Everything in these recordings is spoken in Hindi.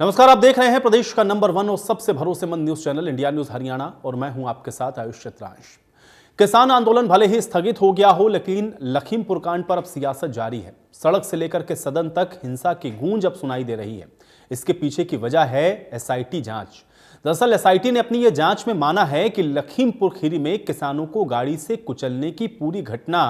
नमस्कार, आप देख रहे हैं प्रदेश का नंबर 1 और सबसे भरोसेमंद news channel India news Haryana और मैं हूं आपके साथ आयुष चित्रांश। किसान आंदोलन भले ही स्थगित हो गया हो, लेकिन लखीमपुर कांड पर अब सियासत जारी है। सड़क से लेकर के सदन तक हिंसा की गूंज अब सुनाई दे रही है। इसके पीछे की वजह है एसआईटी जांच। दरअसल एसआईटी ने अपनी ये जांच में माना है कि लखीमपुर खीरी में किसानों को गाड़ी से कुचलने की पूरी घटना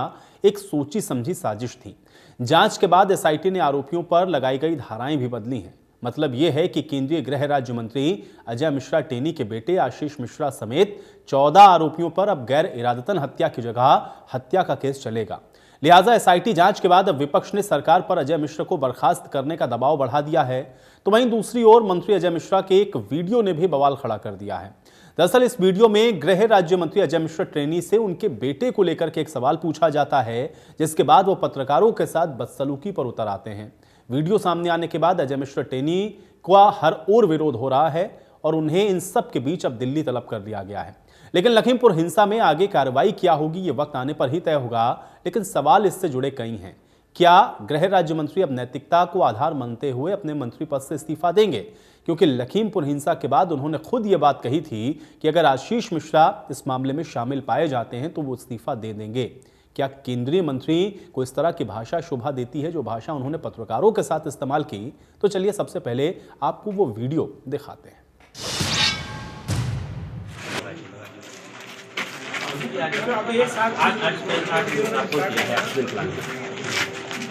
एक सोची समझी साजिश थी। जांच के बाद एसआईटी ने आरोपियों पर लगाई गई धाराएं भी बदली हैं। मतलब यह है कि केंद्रीय गृह राज्य मंत्री अजय मिश्रा टेनी के बेटे आशीष मिश्रा समेत 14 आरोपियों पर अब गैर इरादतन हत्या की जगह हत्या का केस चलेगा। लिहाजा एसआईटी जांच के बाद अब विपक्ष ने सरकार पर अजय मिश्रा को बर्खास्त करने का दबाव बढ़ा दिया है। तो वहीं दूसरी ओर मंत्री अजय मिश्रा के एक वीडियो ने भी बवाल खड़ा कर दिया है। दरअसल इस वीडियो में गृह राज्य मंत्री अजय मिश्रा टेनी से उनके बेटे को लेकर के एक सवाल पूछा जाता है, जिसके बाद वो पत्रकारों के साथ बदसलूकी पर उतर आते हैं। वीडियो सामने आने के बाद अजय मिश्रा टेनी का हर ओर विरोध हो रहा है और उन्हें इन सब के बीच अब दिल्ली तलब कर दिया गया है। लेकिन लखीमपुर हिंसा में आगे कार्रवाई क्या होगी, ये वक्त आने पर ही तय होगा। लेकिन सवाल इससे जुड़े कई हैं। क्या गृह राज्य मंत्री अब नैतिकता को आधार मानते हुए अपने मंत्री पद से इस्तीफा देंगे? क्योंकि लखीमपुर हिंसा के बाद उन्होंने खुद ये बात कही थी कि अगर आशीष मिश्रा इस मामले में शामिल पाए जाते हैं तो वो इस्तीफा दे देंगे। क्या केंद्रीय मंत्री को इस तरह की भाषा शोभा देती है, जो भाषा उन्होंने पत्रकारों के साथ इस्तेमाल की? तो चलिए सबसे पहले आपको वो वीडियो दिखाते हैं।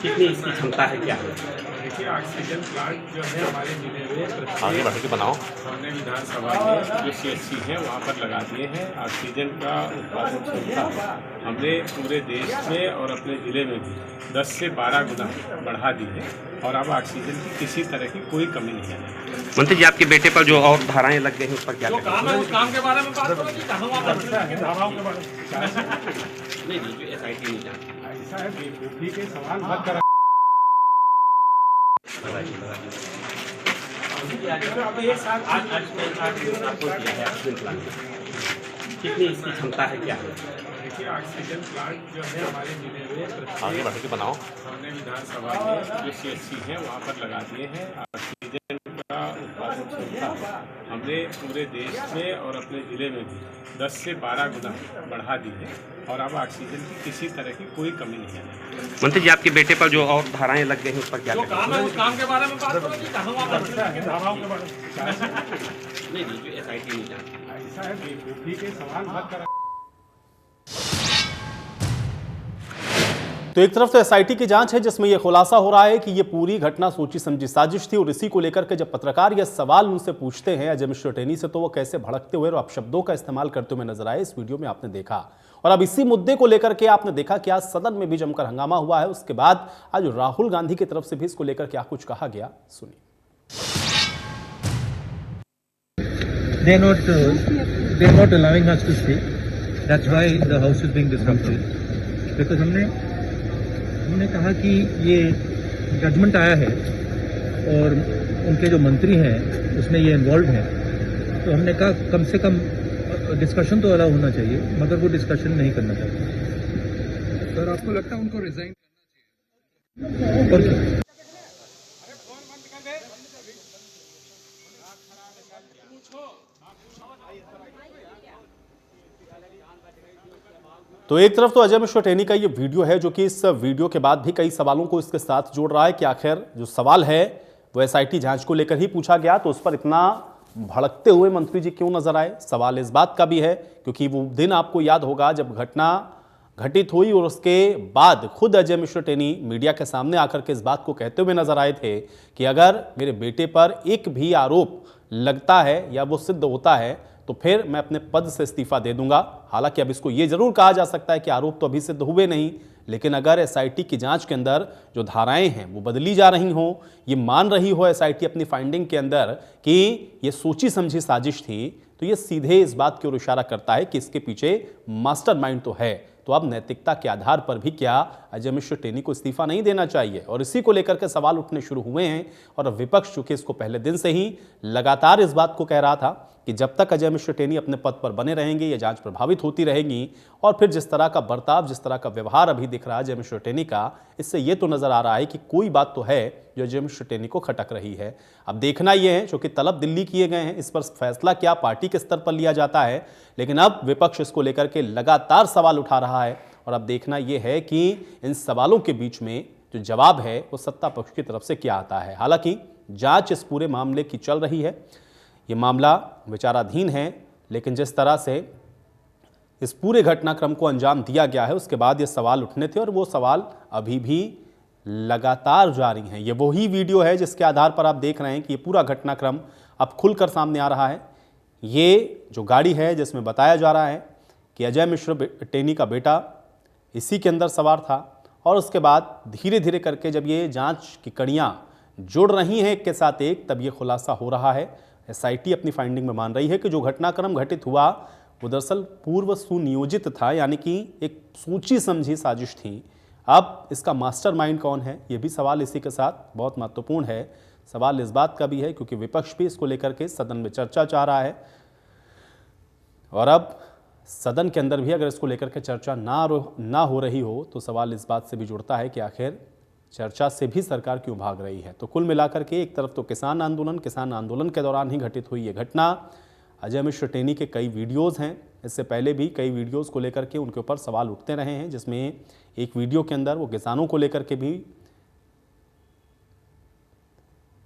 कितनी इसकी क्षमता है, क्या है? देखिए, ऑक्सीजन प्लांट जो है हमारे जिले में आगे बढ़ के बनाओ। सामने विधानसभा में जो सीएचसी है वहाँ पर लगा दिए हैं। ऑक्सीजन का उत्पादन क्षमता हमने पूरे देश में और अपने जिले में भी 10 से 12 गुना बढ़ा दी है और अब ऑक्सीजन की किसी तरह की कोई कमी नहीं है। मंत्री जी, आपके बेटे पर जो और धाराएं लग गई हैं उस पर क्या काम है, उस काम के बारे में बात करो कि कहाँ वहाँ पर धाराओं के बारे में नहीं, जो एसआईटी नहीं जानती। ऐसा है, बेवकूफ़ी के सवाल मत करा। कितनी इसकी क्षमता है, क्या है? देखिए, ऑक्सीजन प्लांट जो है हमारे जिले में आगे बढ़ के बनाओ। सामने विधानसभा में जो सीएचसी है वहाँ पर लगा दिए हैं। ऑक्सीजन का उत्पादन क्षमता हमने पूरे देश में और अपने जिले में भी 10 से 12 गुना बढ़ा दी है और अब ऑक्सीजन की किसी तरह की कोई कमी नहीं है। मंत्री जी, आपके बेटे पर जो और धाराएं लग गई हैं उस पर क्या काम है, उस काम के बारे में बात करो कि कहाँ वहाँ पर धाराओं के बारे में नहीं, जो एसआईटी नहीं जानती। ऐसा है, बेवकूफ़ी के सवाल मत करा। तो एक तरफ तो एसआईटी की जांच है, जिसमें यह खुलासा हो रहा है कि यह पूरी घटना सोची समझी साजिश थी। और इसी को लेकर के जब पत्रकार यह सवाल उनसे पूछते हैं अजय मिश्रा टेनी से, तो वो कैसे भड़कते हुए और अपशब्दों का इस्तेमाल करते हुए नजर आए, इस वीडियो में आपने देखा। और अब इसी मुद्दे को लेकर के आपने देखा कि आज सदन में भी जमकर हंगामा हुआ है। उसके बाद आज राहुल गांधी की तरफ से भी इसको लेकर क्या कुछ कहा गया, सुनिए। They're not allowing us to speak. That's why the house is being disrupted. Because हमने कहा कि ये जजमेंट आया है और उनके जो मंत्री हैं उसमें ये इन्वॉल्व हैं, तो हमने कहा कम से कम डिस्कशन तो अलाउ होना चाहिए, मगर वो डिस्कशन नहीं करना चाहिए। सर, आपको लगता है उनको रिजाइन करना चाहिए? और क्या? तो एक तरफ तो अजय मिश्रा टेनी का ये वीडियो है, जो कि इस वीडियो के बाद भी कई सवालों को इसके साथ जोड़ रहा है कि आखिर जो सवाल है वो एसआईटी जांच को लेकर ही पूछा गया, तो उस पर इतना भड़कते हुए मंत्री जी क्यों नजर आए। सवाल इस बात का भी है क्योंकि वो दिन आपको याद होगा जब घटना घटित हुई और उसके बाद खुद अजय मिश्रा टेनी मीडिया के सामने आकर के इस बात को कहते हुए नजर आए थे कि अगर मेरे बेटे पर एक भी आरोप लगता है या वो सिद्ध होता है तो फिर मैं अपने पद से इस्तीफा दे दूंगा। हालांकि अब इसको ये जरूर कहा जा सकता है कि आरोप तो अभी सिद्ध हुए नहीं, लेकिन अगर एसआईटी की जांच के अंदर जो धाराएं हैं वो बदली जा रही हों, ये मान रही हो एसआईटी अपनी फाइंडिंग के अंदर कि ये सोची समझी साजिश थी, तो ये सीधे इस बात की ओर इशारा करता है कि इसके पीछे मास्टरमाइंड तो है। तो अब नैतिकता के आधार पर भी क्या अजय मिश्रा टेनी को इस्तीफा नहीं देना चाहिए? और इसी को लेकर के सवाल उठने शुरू हुए हैं। और विपक्ष चूंकि इसको पहले दिन से ही लगातार इस बात को कह रहा था कि जब तक अजय मिश्र टेनी अपने पद पर बने रहेंगे ये जांच प्रभावित होती रहेगी। और फिर जिस तरह का बर्ताव, जिस तरह का व्यवहार अभी दिख रहा है अजय मिश्र टेनी का, इससे ये तो नजर आ रहा है कि कोई बात तो है जो अजय मिश्र टेनी को खटक रही है। अब देखना यह है, चूंकि तलब दिल्ली किए गए हैं, इस पर फैसला क्या पार्टी के स्तर पर लिया जाता है, लेकिन अब विपक्ष इसको लेकर के लगातार सवाल उठा रहा है। और अब देखना यह है कि इन सवालों के बीच में जो जवाब है वो सत्ता पक्ष की तरफ से क्या आता है। हालांकि जांच इस पूरे मामले की चल रही है, ये मामला विचाराधीन है, लेकिन जिस तरह से इस पूरे घटनाक्रम को अंजाम दिया गया है उसके बाद ये सवाल उठने थे और वो सवाल अभी भी लगातार जारी हैं। ये वही वीडियो है जिसके आधार पर आप देख रहे हैं कि ये पूरा घटनाक्रम अब खुलकर सामने आ रहा है। ये जो गाड़ी है जिसमें बताया जा रहा है कि अजय मिश्र टेनी का बेटा इसी के अंदर सवार था, और उसके बाद धीरे धीरे करके जब ये जांच की कड़ियाँ जुड़ रही हैं एक के साथ एक, तब ये खुलासा हो रहा है। एसआईटी अपनी फाइंडिंग में मान रही है कि जो घटनाक्रम घटित हुआ वो दरअसल पूर्व सुनियोजित था, यानी कि एक सोची समझी साजिश थी। अब इसका मास्टरमाइंड कौन है, ये भी सवाल इसी के साथ बहुत महत्वपूर्ण है। सवाल इस बात का भी है क्योंकि विपक्ष भी इसको लेकर के सदन में चर्चा चाह रहा है, और अब सदन के अंदर भी अगर इसको लेकर के चर्चा ना हो रही हो तो सवाल इस बात से भी जुड़ता है कि आखिर चर्चा से भी सरकार क्यों भाग रही है। तो कुल मिलाकर के एक तरफ तो किसान आंदोलन के दौरान ही घटित हुई ये घटना, अजय मिश्र टेनी के कई वीडियोज़ हैं, इससे पहले भी कई वीडियोज़ को लेकर के उनके ऊपर सवाल उठते रहे हैं, जिसमें एक वीडियो के अंदर वो किसानों को लेकर के भी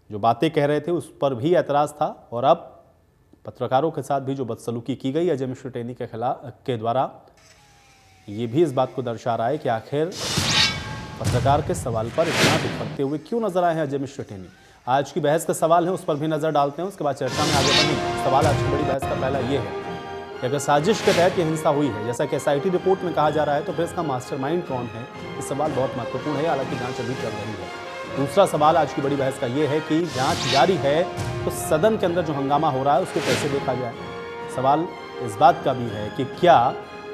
जो बातें कह रहे थे उस पर भी ऐतराज़ था, और अब पत्रकारों के साथ भी जो बदसलूकी की गई अजय मिश्र टेनी के द्वारा, ये भी इस बात को दर्शा रहा है कि आखिर पत्रकार के सवाल पर इतना बिफरते हुए क्यों नजर आए हैं अजय मिश्र टेनी। आज की बहस का सवाल है, उस पर भी नजर डालते हैं, उसके बाद चर्चा में आगे बढ़ेंगे। सवाल आज की बड़ी बहस का पहला ये है कि अगर साजिश के तहत ये हिंसा हुई है जैसा कि एसआईटी रिपोर्ट में कहा जा रहा है, तो फिर इसका मास्टरमाइंड कौन है, ये सवाल बहुत महत्वपूर्ण है। हालांकि जांच अभी चल रही है। दूसरा सवाल आज की बड़ी बहस का ये है कि जांच जारी है तो सदन के अंदर जो हंगामा हो रहा है उसको कैसे देखा जाए। सवाल इस बात का भी है कि क्या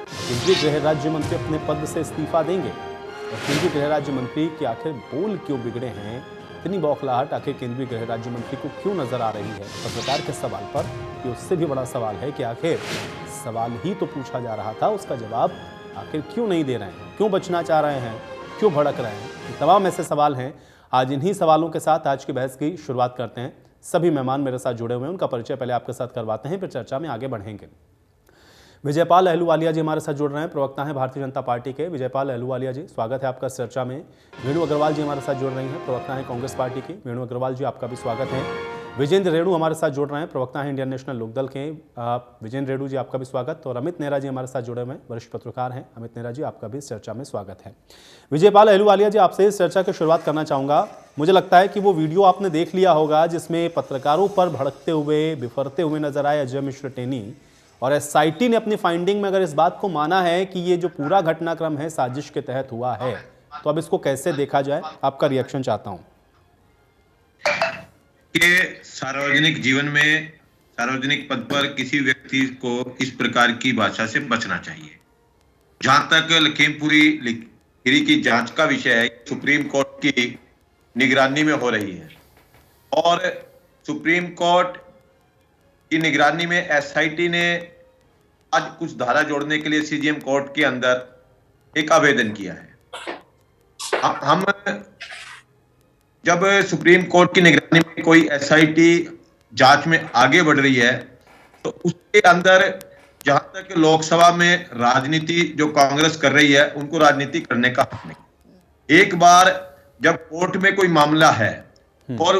केंद्रीय गृह राज्य मंत्री अपने पद से इस्तीफा देंगे, और केंद्रीय गृह राज्य मंत्री के आखिर बोल क्यों बिगड़े हैं, इतनी बौखलाहट आखिर केंद्रीय गृह राज्य मंत्री को क्यों नजर आ रही है पत्रकार के सवाल पर। ये उससे भी बड़ा सवाल है कि आखिर सवाल ही तो पूछा जा रहा था, उसका जवाब आखिर क्यों नहीं दे रहे हैं, क्यों बचना चाह रहे हैं, क्यों भड़क रहे हैं। तमाम ऐसे सवाल हैं। आज इन्हीं सवालों के साथ आज की बहस की शुरुआत करते हैं। सभी मेहमान मेरे साथ जुड़े हुए हैं, उनका परिचय पहले आपके साथ करवाते हैं, फिर चर्चा में आगे बढ़ेंगे। विजयपाल अहलूवालिया जी हमारे साथ जुड़ रहे हैं, प्रवक्ता हैं भारतीय जनता पार्टी के। विजयपाल अहलूवालिया जी, स्वागत है आपका चर्चा में। वेणु अग्रवाल जी हमारे साथ जुड़ रही हैं, प्रवक्ता हैं कांग्रेस पार्टी की। वेणु अग्रवाल जी, आपका भी स्वागत है। विजेंद्र रेणु हमारे साथ जुड़ रहे हैं, प्रवक्ता हैं इंडियन नेशनल लोकदल के। विजेंद्र रेणु जी, आपका भी स्वागत। और अमित नेहरा जी हमारे साथ जुड़े हुए हैं, वरिष्ठ पत्रकार हैं। अमित नेहरा जी, आपका भी इस चर्चा में स्वागत है। विजयपाल अहलूवालिया जी, आपसे इस चर्चा की शुरुआत करना चाहूँगा। मुझे लगता है कि वो वीडियो आपने देख लिया होगा जिसमें पत्रकारों पर भड़कते हुए, बिफरते हुए नजर आए अजय मिश्र टेनी, और एसआईटी ने अपनी फाइंडिंग में अगर इस बात को माना है कि ये जो पूरा घटनाक्रम है साजिश के तहत हुआ है, तो अब इसको कैसे देखा जाए, आपका रिएक्शन चाहता हूं। कि सार्वजनिक जीवन में, सार्वजनिक पद पर किसी व्यक्ति को इस प्रकार की भाषा से बचना चाहिए। जहां तक लखीमपुरी खीरी की जांच का विषय है, सुप्रीम कोर्ट की निगरानी में हो रही है, और सुप्रीम कोर्ट की निगरानी में एसआईटी ने आज कुछ धारा जोड़ने के लिए सीजीएम कोर्ट के अंदर एक आवेदन किया है। हम जब सुप्रीम कोर्ट की निगरानी में कोई एसआईटी जांच में आगे बढ़ रही है, तो उसके अंदर जहां तक लोकसभा में राजनीति जो कांग्रेस कर रही है, उनको राजनीति करने का हक नहीं। एक बार जब कोर्ट में कोई मामला है और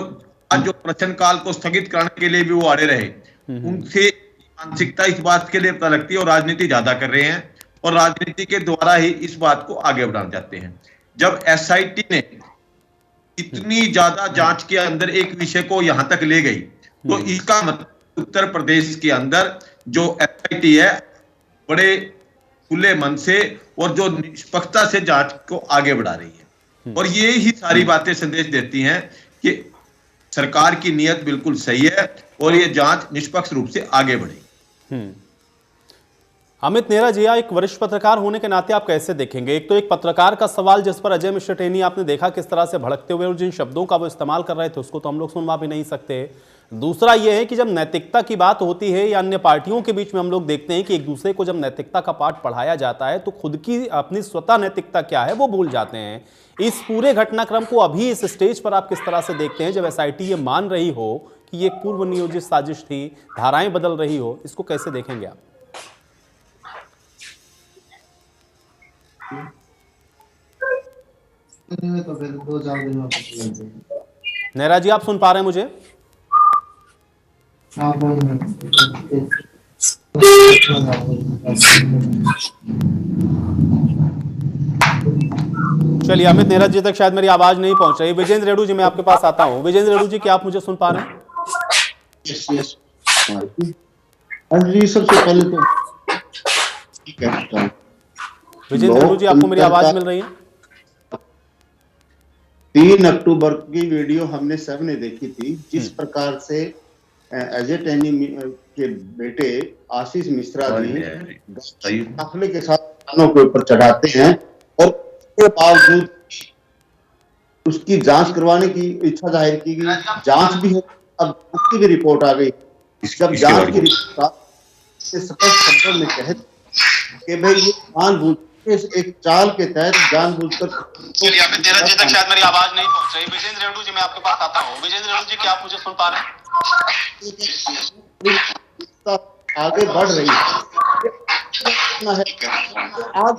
आज जो प्रश्नकाल को स्थगित करने के लिए भी वो अड़े रहे, उनसे मानसिकता इस बात के लिए पता लगती है और राजनीति ज्यादा कर रहे हैं, और राजनीति के द्वारा ही इस बात को आगे बढ़ाना चाहते हैं। जब एसआईटी ने इतनी ज्यादा जांच के अंदर एक विषय को यहां तक ले गई, तो इसका मतलब उत्तर प्रदेश के अंदर जो एसआईटी है बड़े खुले मन से और जो निष्पक्षता से जांच को आगे बढ़ा रही है, और ये ही सारी बातें संदेश देती हैं कि सरकार की नीयत बिल्कुल सही है और ये जांच निष्पक्ष रूप से आगे बढ़ेगी। अमित नेहरा जी, एक वरिष्ठ पत्रकार होने के नाते आप कैसे देखेंगे? एक तो एक पत्रकार का सवाल जिस पर अजय मिश्र टेनी आपने देखा किस तरह से भड़कते हुए और जिन शब्दों का वो इस्तेमाल कर रहे थे उसको तो हम लोग सुनवा भी नहीं सकते। दूसरा ये है कि जब नैतिकता की बात होती है या अन्य पार्टियों के बीच में हम लोग देखते हैं कि एक दूसरे को जब नैतिकता का पाठ पढ़ाया जाता है तो खुद की अपनी स्वतः नैतिकता क्या है वो भूल जाते हैं। इस पूरे घटनाक्रम को अभी इस स्टेज पर आप किस तरह से देखते हैं जब एसआईटी ये मान रही हो कि ये एक पूर्व नियोजित साजिश थी, धाराएं बदल रही हो, इसको कैसे देखेंगे आप? तो फिर 2-4 दिन में नेहरा जी, आप सुन पा रहे हैं मुझे? चलिए, अमित नेहरा जी तक शायद मेरी आवाज नहीं पहुंच रही। विजेंद्र रेड्डू जी, मैं आपके पास आता हूं। विजेंद्र रेड्डू जी, क्या आप मुझे सुन पा रहे हैं? जी, सबसे पहले तो विजेंद्र रेड्डू जी, आपको मेरी आवाज मिल रही है? 3 अक्टूबर की वीडियो हमने सबने देखी थी, जिस प्रकार से अजय टैनी के बेटे आशीष मिश्रा जी काफिले के साथ कानों के ऊपर चढ़ाते हैं और उसके बावजूद उसकी जांच करवाने की इच्छा जाहिर की गई। जांच भी हो, अब उसकी भी रिपोर्ट आ गई। जब जांच की रिपोर्ट स्पष्ट शब्दों में कहे कि भाई ये जानबूझ एक चाल के तहत जानबूझकर। चलिए, अमित नेहरा जी तक शायद मेरी आवाज नहीं पहुंच रही। विजेंद्र रेड्डू जी, मैं आपके पास आता हूँ। विजेंद्र रेड्डू जी, क्या आप मुझे सुन पा रहे हैं? आगे बढ़ रही है। आज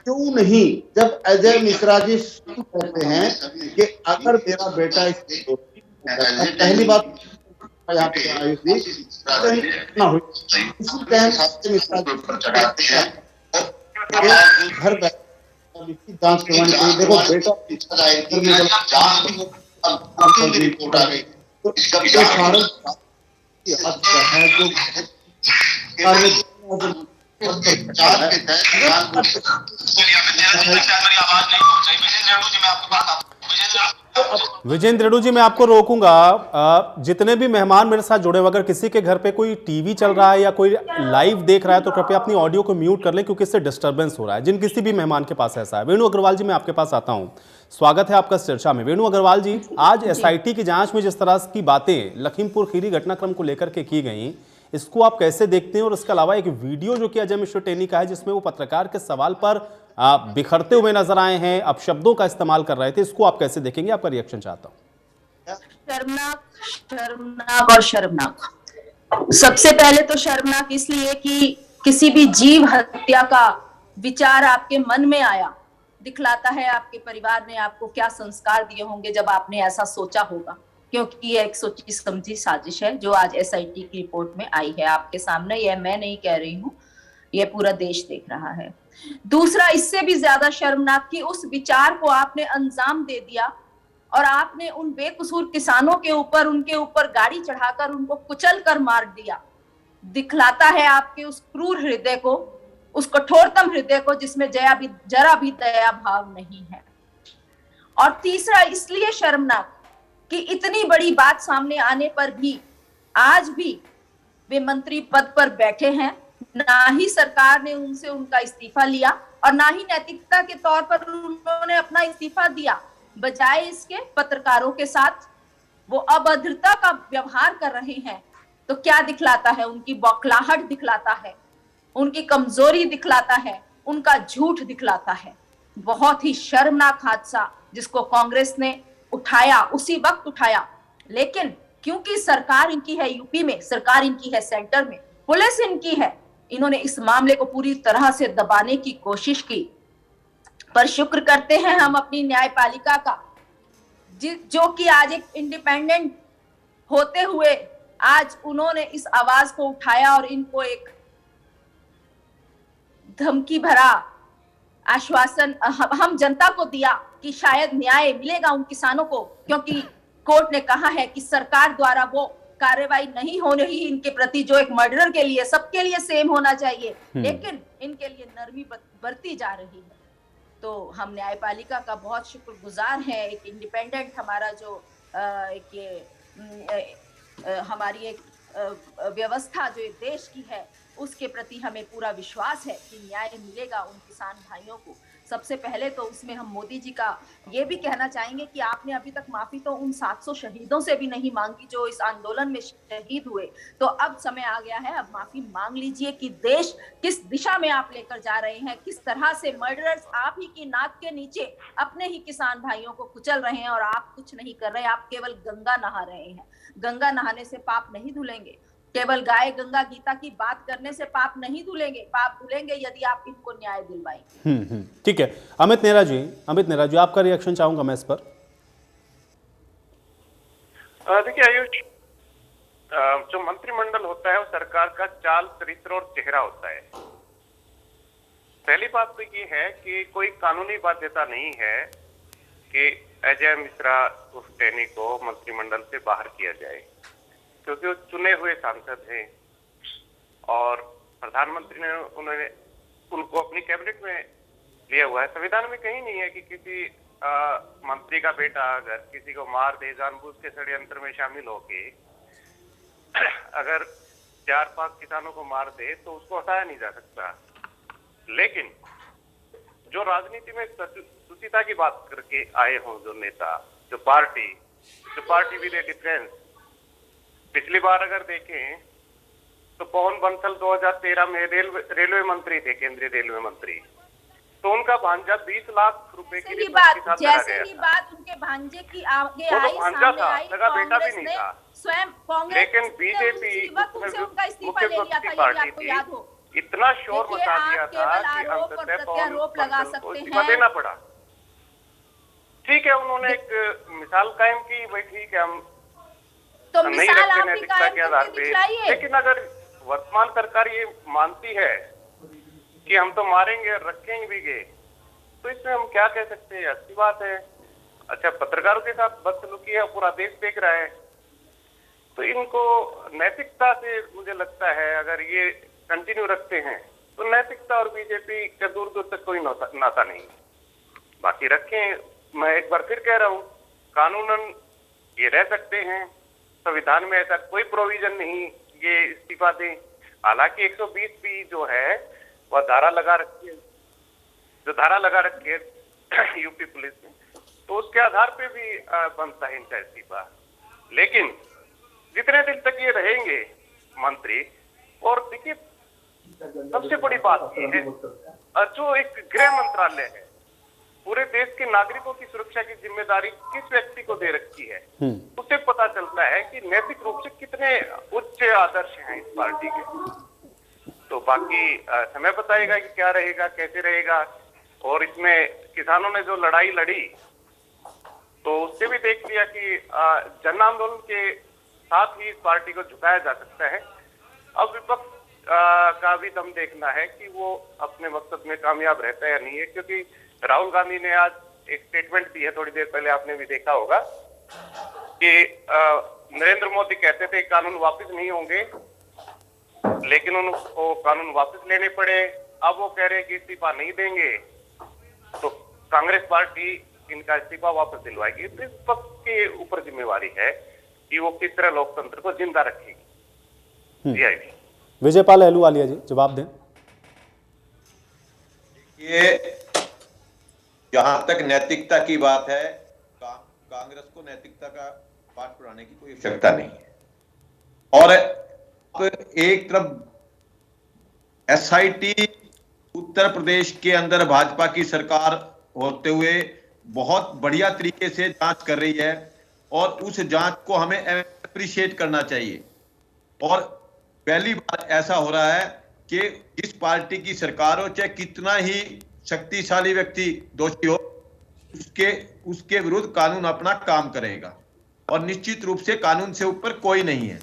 क्यों नहीं, जब अजय मिश्रा जी कहते हैं कि अगर मेरा बेटा पहली बात यहाँ पे आई थी ना हुई, इसी टाइम मिश्रा जी घर बैठे इसकी जांच करवाने के लिए। देखो बेटा रिपोर्ट आ गई तो इसका कारण है जो विजेंद्र रेड्डू जी, मैं आपको रोकूंगा। जितने भी मेहमान मेरे साथ जुड़े, अगर किसी के घर पे कोई टीवी चल रहा है या कोई लाइव देख रहा है तो कृपया अपनी ऑडियो को म्यूट कर लें, क्योंकि इससे डिस्टर्बेंस हो रहा है। जिन किसी भी मेहमान के पास ऐसा है। वेणु अग्रवाल जी, मैं आपके पास आता हूं। स्वागत है आपका इस चर्चा में। वेणु अग्रवाल जी, आज एसआईटी की जांच में जिस तरह की बातें लखीमपुर खीरी घटनाक्रम को लेकर के की गई, इसको आप कैसे देखते हैं? और इसके अलावा एक वीडियो जो कि अजय मिश्र टेनी का है जिसमें वो पत्रकार के सवाल पर बिखरते हुए नजर आए हैं, अब शब्दों का इस्तेमाल कर रहे थे, इसको आप कैसे देखेंगे? आपका रिएक्शन चाहता हूं। शर्मनाक, शर्मनाक और शर्मनाक। सबसे पहले तो शर्मनाक इसलिए कि किसी भी जीव हत्या का विचार आपके मन में आया, दिखलाता है आपके परिवार ने आपको क्या संस्कार दिए होंगे जब आपने ऐसा सोचा होगा। क्योंकि ये एक सोची समझी साजिश है जो आज एसआईटी की रिपोर्ट में आई है आपके सामने। यह मैं नहीं कह रही हूँ, यह पूरा देश देख रहा है। दूसरा, इससे भी ज्यादा शर्मनाक कि उस विचार को आपने अंजाम दे दिया और आपने उन बेकसूर किसानों के ऊपर, उनके ऊपर गाड़ी चढ़ाकर उनको कुचल कर मार दिया। दिखलाता है आपके उस क्रूर हृदय को, उस कठोरतम हृदय को जिसमें जरा भी दया भाव नहीं है। और तीसरा, इसलिए शर्मनाक कि इतनी बड़ी बात सामने आने पर भी आज भी वे मंत्री पद पर बैठे हैं। ना ही सरकार ने उनसे उनका इस्तीफा लिया और ना ही नैतिकता के तौर पर उन्होंने अपना इस्तीफा दिया। बजाय इसके पत्रकारों के साथ वो अभद्रता का व्यवहार कर रहे हैं। तो क्या दिखलाता है? उनकी बौखलाहट दिखलाता है, उनकी कमजोरी दिखलाता है, उनका झूठ दिखलाता है। बहुत ही शर्मनाक हादसा जिसको कांग्रेस ने उठाया, उसी वक्त उठाया, लेकिन क्योंकि सरकार इनकी है यूपी में, सरकार इनकी है सेंटर में, पुलिस इनकी है, इन्होंने इस मामले को पूरी तरह से दबाने की कोशिश की। पर शुक्र करते हैं हम अपनी न्यायपालिका का, जो कि आज एक इंडिपेंडेंट होते हुए आज उन्होंने इस आवाज को उठाया और इनको एक धमकी भरा आश्वासन हम जनता को दिया कि शायद न्याय मिलेगा उन किसानों को, क्योंकि कोर्ट ने कहा है कि सरकार द्वारा वो कार्रवाई नहीं हो रही इनके प्रति जो एक मर्डरर के लिए सबके लिए सेम होना चाहिए, लेकिन इनके लिए नरमी बरती जा रही है। तो हम न्यायपालिका का बहुत शुक्रगुजार हैं। एक इंडिपेंडेंट हमारा जो हमारी एक व्यवस्था जो देश की है उसके प्रति हमें पूरा विश्वास है कि न्याय मिलेगा उन किसान भाइयों को। सबसे पहले तो उसमें हम मोदी जी का ये भी कहना चाहेंगे कि आपने अभी तक माफी तो उन 700 शहीदों से भी नहीं मांगी जो इस आंदोलन में शहीद हुए। तो अब समय आ गया है, अब माफी मांग लीजिए कि देश किस दिशा में आप लेकर जा रहे हैं, किस तरह से मर्डरर्स आप ही की नाक के नीचे अपने ही किसान भाइयों को कुचल रहे हैं और आप कुछ नहीं कर रहे, आप केवल गंगा नहा रहे हैं। गंगा नहाने से पाप नहीं धुलेंगे, केवल गाय गंगा गीता की बात करने से पाप नहीं धुलेंगे, पाप धुलेंगे यदि आप इनको न्याय दिलवाएंगे। ठीक है। अमित नेहरा जी, आपका रिएक्शन चाहूंगा मैं इस पर। देखिए आयुष, जो मंत्रिमंडल होता है वो सरकार का चाल, चरित्र और चेहरा होता है। पहली बात तो ये है कि कोई कानूनी बाध्यता नहीं है कि अजय मिश्रा उर्फ टैनी को मंत्रिमंडल से बाहर किया जाए, क्योंकि वो चुने हुए सांसद हैं और प्रधानमंत्री ने उनको अपनी कैबिनेट में लिया हुआ है। संविधान में कहीं नहीं है कि किसी मंत्री का बेटा अगर किसी को मार दे, जानबूझ के षड्यंत्र में शामिल होके अगर 4-5 किसानों को मार दे तो उसको हटाया नहीं जा सकता। लेकिन जो राजनीति में सुचिता की बात करके आए हों जो नेता, जो पार्टी विद ए डिफरेंस, पिछली बार अगर देखें तो पवन बंसल 2013 में रेलवे मंत्री थे, केंद्रीय रेलवे मंत्री, तो उनका भांजा 20 लाख रुपए की रिश्वत जैसे ही बात उनके भांजे की आगे आई, सामने आई, कांग्रेस ने स्वयं कांग्रेस, लेकिन बीजेपी उनका इस्तीफा ले लिया था, यदि आपको याद हो। इतना शोर मचा दिया था कि आरोप लगा सकते हैं, देना पड़ा। ठीक है, उन्होंने एक मिसाल कायम की, भाई ठीक है, हम तो नहीं रखते नैतिकता के आधार पे, लेकिन अगर वर्तमान सरकार ये मानती है कि हम तो मारेंगे और रखेंगे भी गए, तो इसमें हम क्या कह सकते हैं? अच्छी बात है। अच्छा, पत्रकारों के साथ बदसलूकी है, पूरा देश देख रहा है, तो इनको नैतिकता से मुझे लगता है अगर ये कंटिन्यू रखते हैं तो नैतिकता और बीजेपी का दूर दूर तक कोई नाता नहीं। बाकी रखें, मैं एक बार फिर कह रहा हूँ, कानूनन ये रह सकते हैं, संविधान में ऐसा कोई प्रोविजन नहीं ये इस्तीफा दें। हालांकि 120 जो है वह धारा लगा रखी है, जो धारा लगा रखी है यूपी पुलिस ने, तो उसके आधार पे भी बनता है इनका इस्तीफा। लेकिन जितने दिन तक ये रहेंगे मंत्री, और देखिए सबसे बड़ी बात ये है, जो एक गृह मंत्रालय है, पूरे देश के नागरिकों की सुरक्षा की जिम्मेदारी किस व्यक्ति को दे रखी है, उससे पता चलता है कि नैतिक रूप से कितने उच्च आदर्श हैं इस पार्टी के। तो बाकी समय बताएगा कि क्या रहेगा, कैसे रहेगा। और इसमें किसानों ने जो लड़ाई लड़ी तो उससे भी देख लिया कि जन आंदोलन के साथ ही इस पार्टी को झुकाया जा सकता है। अब विपक्ष का भी दम देखना है कि वो अपने मकसद में कामयाब रहता है या नहीं है, क्योंकि राहुल गांधी ने आज एक स्टेटमेंट दी है, थोड़ी देर पहले आपने भी देखा होगा, कि नरेंद्र मोदी कहते थे कानून वापस नहीं होंगे, लेकिन उनको कानून वापस लेने पड़े। अब वो कह रहे हैं कि इस्तीफा नहीं देंगे, तो कांग्रेस पार्टी इनका इस्तीफा वापस दिलवाएगी। तो विपक्ष के ऊपर जिम्मेवारी है कि वो किस तरह लोकतंत्र को जिंदा रखेगी। विजयपाल अहलूवालिया जी, जवाब दें। ये जहां तक नैतिकता की बात है, कांग्रेस को नैतिकता का पाठ पढ़ाने की कोई आवश्यकता नहीं है। और एक तरफ एसआईटी उत्तर प्रदेश के अंदर भाजपा की सरकार होते हुए बहुत बढ़िया तरीके से जांच कर रही है, और उस जांच को हमें अप्रिशिएट करना चाहिए। और पहली बार ऐसा हो रहा है कि जिस पार्टी की सरकार हो, चाहे कितना ही शक्तिशाली व्यक्ति दोषी हो, उसके विरुद्ध कानून अपना काम करेगा, और निश्चित रूप से कानून से ऊपर कोई नहीं है।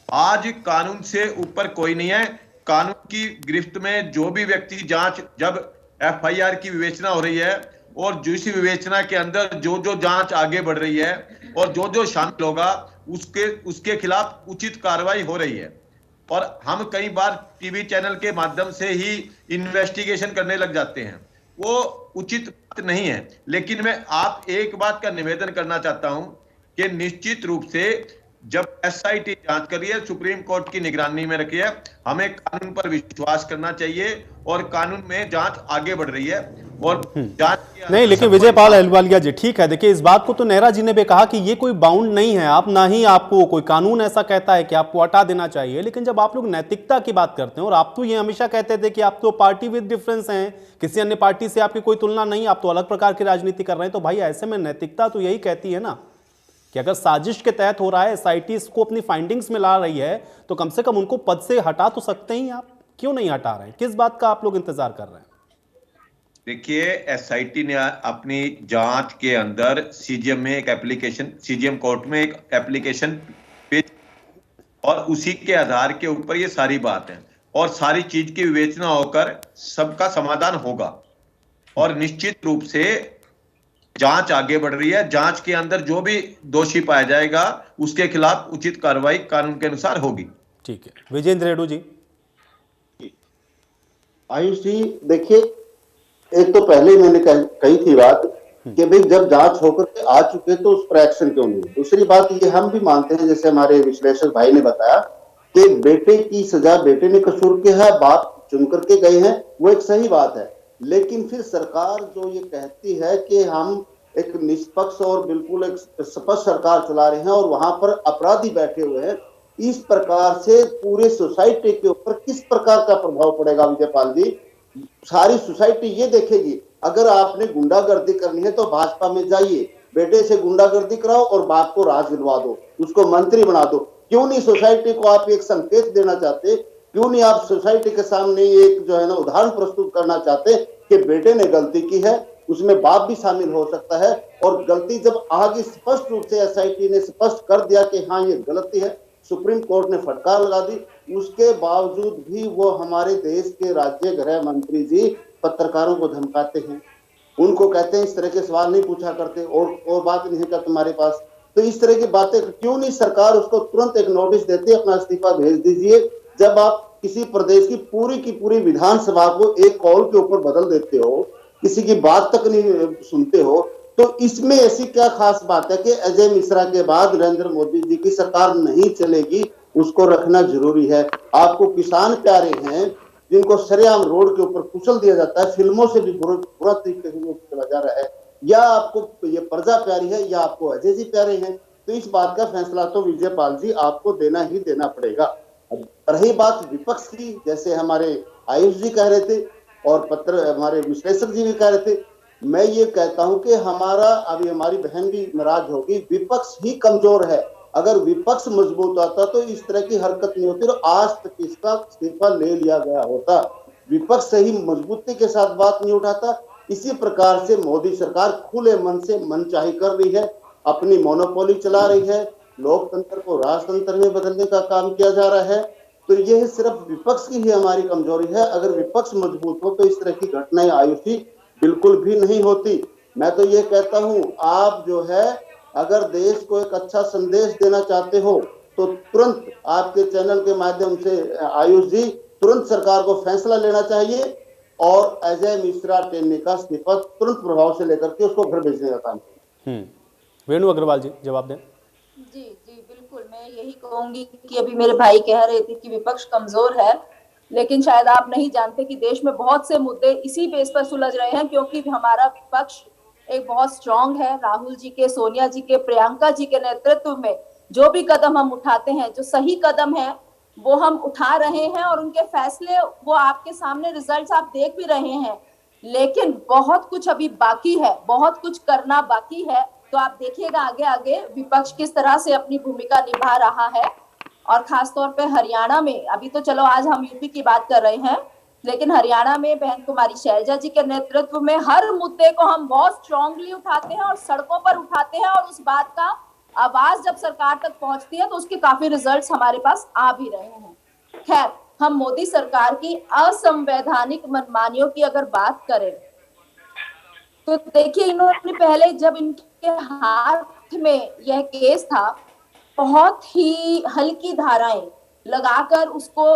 आज कानून से ऊपर कोई नहीं है। कानून की गिरफ्त में जो भी व्यक्ति जांच, जब एफआईआर की विवेचना हो रही है और जिस विवेचना के अंदर जो जो जांच आगे बढ़ रही है और जो जो शामिल होगा उसके खिलाफ उचित कार्रवाई हो रही है। और हम कई बार टीवी चैनल के माध्यम से ही इन्वेस्टिगेशन करने लग जाते हैं, वो उचित बात नहीं है। लेकिन मैं आप एक बात का निवेदन करना चाहता हूं कि निश्चित रूप से जब एसआईटी जांच कर रही है, सुप्रीम कोर्ट की निगरानी में रखी है, हमें कानून पर विश्वास करना चाहिए और कानून में जांच आगे बढ़ रही है और जांच नहीं। लेकिन विजय पाल अहलुवालिया जी, ठीक है, देखिए इस बात को तो नेहरा जी ने भी कहा कि ये कोई बाउंड नहीं है, आप ना ही आपको कोई कानून ऐसा कहता है कि आपको हटा देना चाहिए। लेकिन जब आप लोग नैतिकता की बात करते हैं, और आप तो ये हमेशा कहते थे कि आप तो पार्टी विद डिफरेंस हैं, किसी अन्य पार्टी से आपकी कोई तुलना नहीं, आप तो अलग प्रकार की राजनीति कर रहे हैं, तो भाई ऐसे में नैतिकता तो यही कहती है ना कि अगर साजिश के तहत हो रहा है, एसआईटी इसको अपनी फाइंडिंग्स में ला रही है, तो कम से कम उनको पद से हटा तो सकते ही आप, क्यों नहीं हटा रहे हैं? किस बात का आप लोग इंतजार कर रहे हैं? देखिए, एसआईटी ने अपनी जांच के अंदर सीजीएम में एक एप्लीकेशन, सीजीएम कोर्ट में एक एप्लीकेशन पेश, और उसी के आधार के ऊपर ये सारी बात है और सारी चीज की विवेचना होकर सबका समाधान होगा और निश्चित रूप से जांच आगे बढ़ रही है। जांच के अंदर जो भी दोषी पाया जाएगा उसके खिलाफ उचित कार्रवाई कानून के अनुसार होगी। ठीक है, विजेंद्र रेड्डी जी। आयुष जी, देखिए, एक तो पहले मैंने कही थी बात कि भाई जब जांच होकर के आ चुके तो उस पर एक्शन क्यों नहीं। दूसरी बात ये हम भी मानते हैं, जैसे हमारे विश्लेषक भाई ने बताया कि बेटे की सजा बेटे ने कसूर किया है, बाप चुन करके गए हैं, वो एक सही बात है। लेकिन फिर सरकार जो ये कहती है कि हम एक निष्पक्ष और बिल्कुल एक स्पष्ट सरकार चला रहे हैं और वहां पर अपराधी बैठे हुए हैं, इस प्रकार से पूरे सोसाइटी के ऊपर किस प्रकार का प्रभाव पड़ेगा विजयपाल जी? सारी सोसाइटी ये देखेगी। अगर आपने गुंडागर्दी करनी है तो भाजपा में जाइए, बेटे से गुंडागर्दी कराओ और बाप को राज दिलवा दो, उसको मंत्री बना दो। क्यों नहीं सोसाइटी को आप एक संकेत देना चाहते? क्यों नहीं आप सोसाइटी के सामने एक जो है ना उदाहरण प्रस्तुत करना चाहते कि बेटे ने गलती की है, उसमें बाप भी शामिल हो सकता है, और गलती जब आगे स्पष्ट रूप से एसआईटी ने स्पष्ट कर दिया कि हाँ ये गलती है, सुप्रीम कोर्ट ने फटकार लगा दी, उसके बावजूद भी वो हमारे देश के राज्य गृह मंत्री जी पत्रकारों को धमकाते हैं, उनको कहते हैं इस तरह के सवाल नहीं पूछा करते और बात नहीं है तुम्हारे पास। तो इस तरह की बातें क्यों नहीं सरकार उसको तुरंत एक नोटिस देती है, अपना इस्तीफा भेज दीजिए। जब आप किसी प्रदेश की पूरी विधानसभा को एक कॉल के ऊपर बदल देते हो, किसी की बात तक नहीं सुनते हो, तो इसमें ऐसी क्या खास बात है कि अजय मिश्रा के बाद नरेंद्र मोदी जी की सरकार नहीं चलेगी? उसको रखना जरूरी है। आपको किसान प्यारे हैं जिनको सरेआम रोड के ऊपर कुचल दिया जाता है, फिल्मों से भी बुरा तरीके से चला जा रहा है, या आपको ये प्रजा प्यारी है या आपको अजय जी प्यारे हैं? तो इस बात का फैसला तो विजय पाल जी आपको देना ही देना पड़ेगा। रही बात विपक्ष की, जैसे हमारे आयुष जी कह रहे थे और हमारे विश्लेषक जी भी कह रहे थे, मैं ये कहता हूं कि अभी हमारी बहन भी नाराज होगी, विपक्ष ही कमजोर है। अगर विपक्ष मजबूत होता तो इस तरह की हरकत नहीं होती और आज तक इसका इस्तीफा ले लिया गया होता। विपक्ष सही मजबूती के साथ बात नहीं उठाता। इसी प्रकार से मोदी सरकार खुले मन से मनचाही कर रही है, अपनी मोनोपोली चला रही है, लोकतंत्र को राजतंत्र में बदलने का काम किया जा रहा है। तो यह सिर्फ विपक्ष की ही हमारी कमजोरी है। अगर विपक्ष मजबूत हो तो इस तरह की घटनाएं आयुषी बिल्कुल भी नहीं होती। मैं तो ये कहता हूं, आप जो है अगर देश को एक अच्छा संदेश देना चाहते हो तो तुरंत आपके चैनल के माध्यम से आयुष जी तुरंत सरकार को फैसला लेना चाहिए और अजय मिश्रा टेन्ने का इस्तीफा तुरंत प्रभाव से लेकर के उसको घर भेजने का काम। वेणु अग्रवाल जी जवाब दें। जी बिल्कुल, मैं यही कहूंगी कि अभी मेरे भाई कह रहे थे कि विपक्ष कमजोर है, लेकिन शायद आप नहीं जानते कि देश में बहुत से मुद्दे इसी बेस पर सुलझ रहे हैं क्योंकि हमारा विपक्ष एक बहुत स्ट्रांग है। राहुल जी के, सोनिया जी के, प्रियंका जी के नेतृत्व में जो भी कदम हम उठाते हैं, जो सही कदम है वो हम उठा रहे हैं और उनके फैसले वो आपके सामने रिजल्ट्स आप देख भी रहे हैं। लेकिन बहुत कुछ अभी बाकी है, बहुत कुछ करना बाकी है। तो आप देखिएगा आगे आगे विपक्ष किस तरह से अपनी भूमिका निभा रहा है। और खासतौर पे हरियाणा में, अभी तो चलो आज हम यूपी की बात कर रहे हैं, लेकिन हरियाणा में बहन कुमारी शैलजा जी के नेतृत्व में हर मुद्दे को हम बहुत स्ट्रांगली उठाते हैं और सड़कों पर उठाते हैं और उस बात का आवाज जब सरकार तक पहुंचती है तो उसके काफी रिजल्ट्स हमारे पास आ भी रहे हैं। खैर, हम मोदी सरकार की असंवैधानिक मनमानियों की अगर बात करें तो देखिए, इन्होंने पहले जब इनके हाथ में यह केस था बहुत ही हल्की धाराएं लगाकर उसको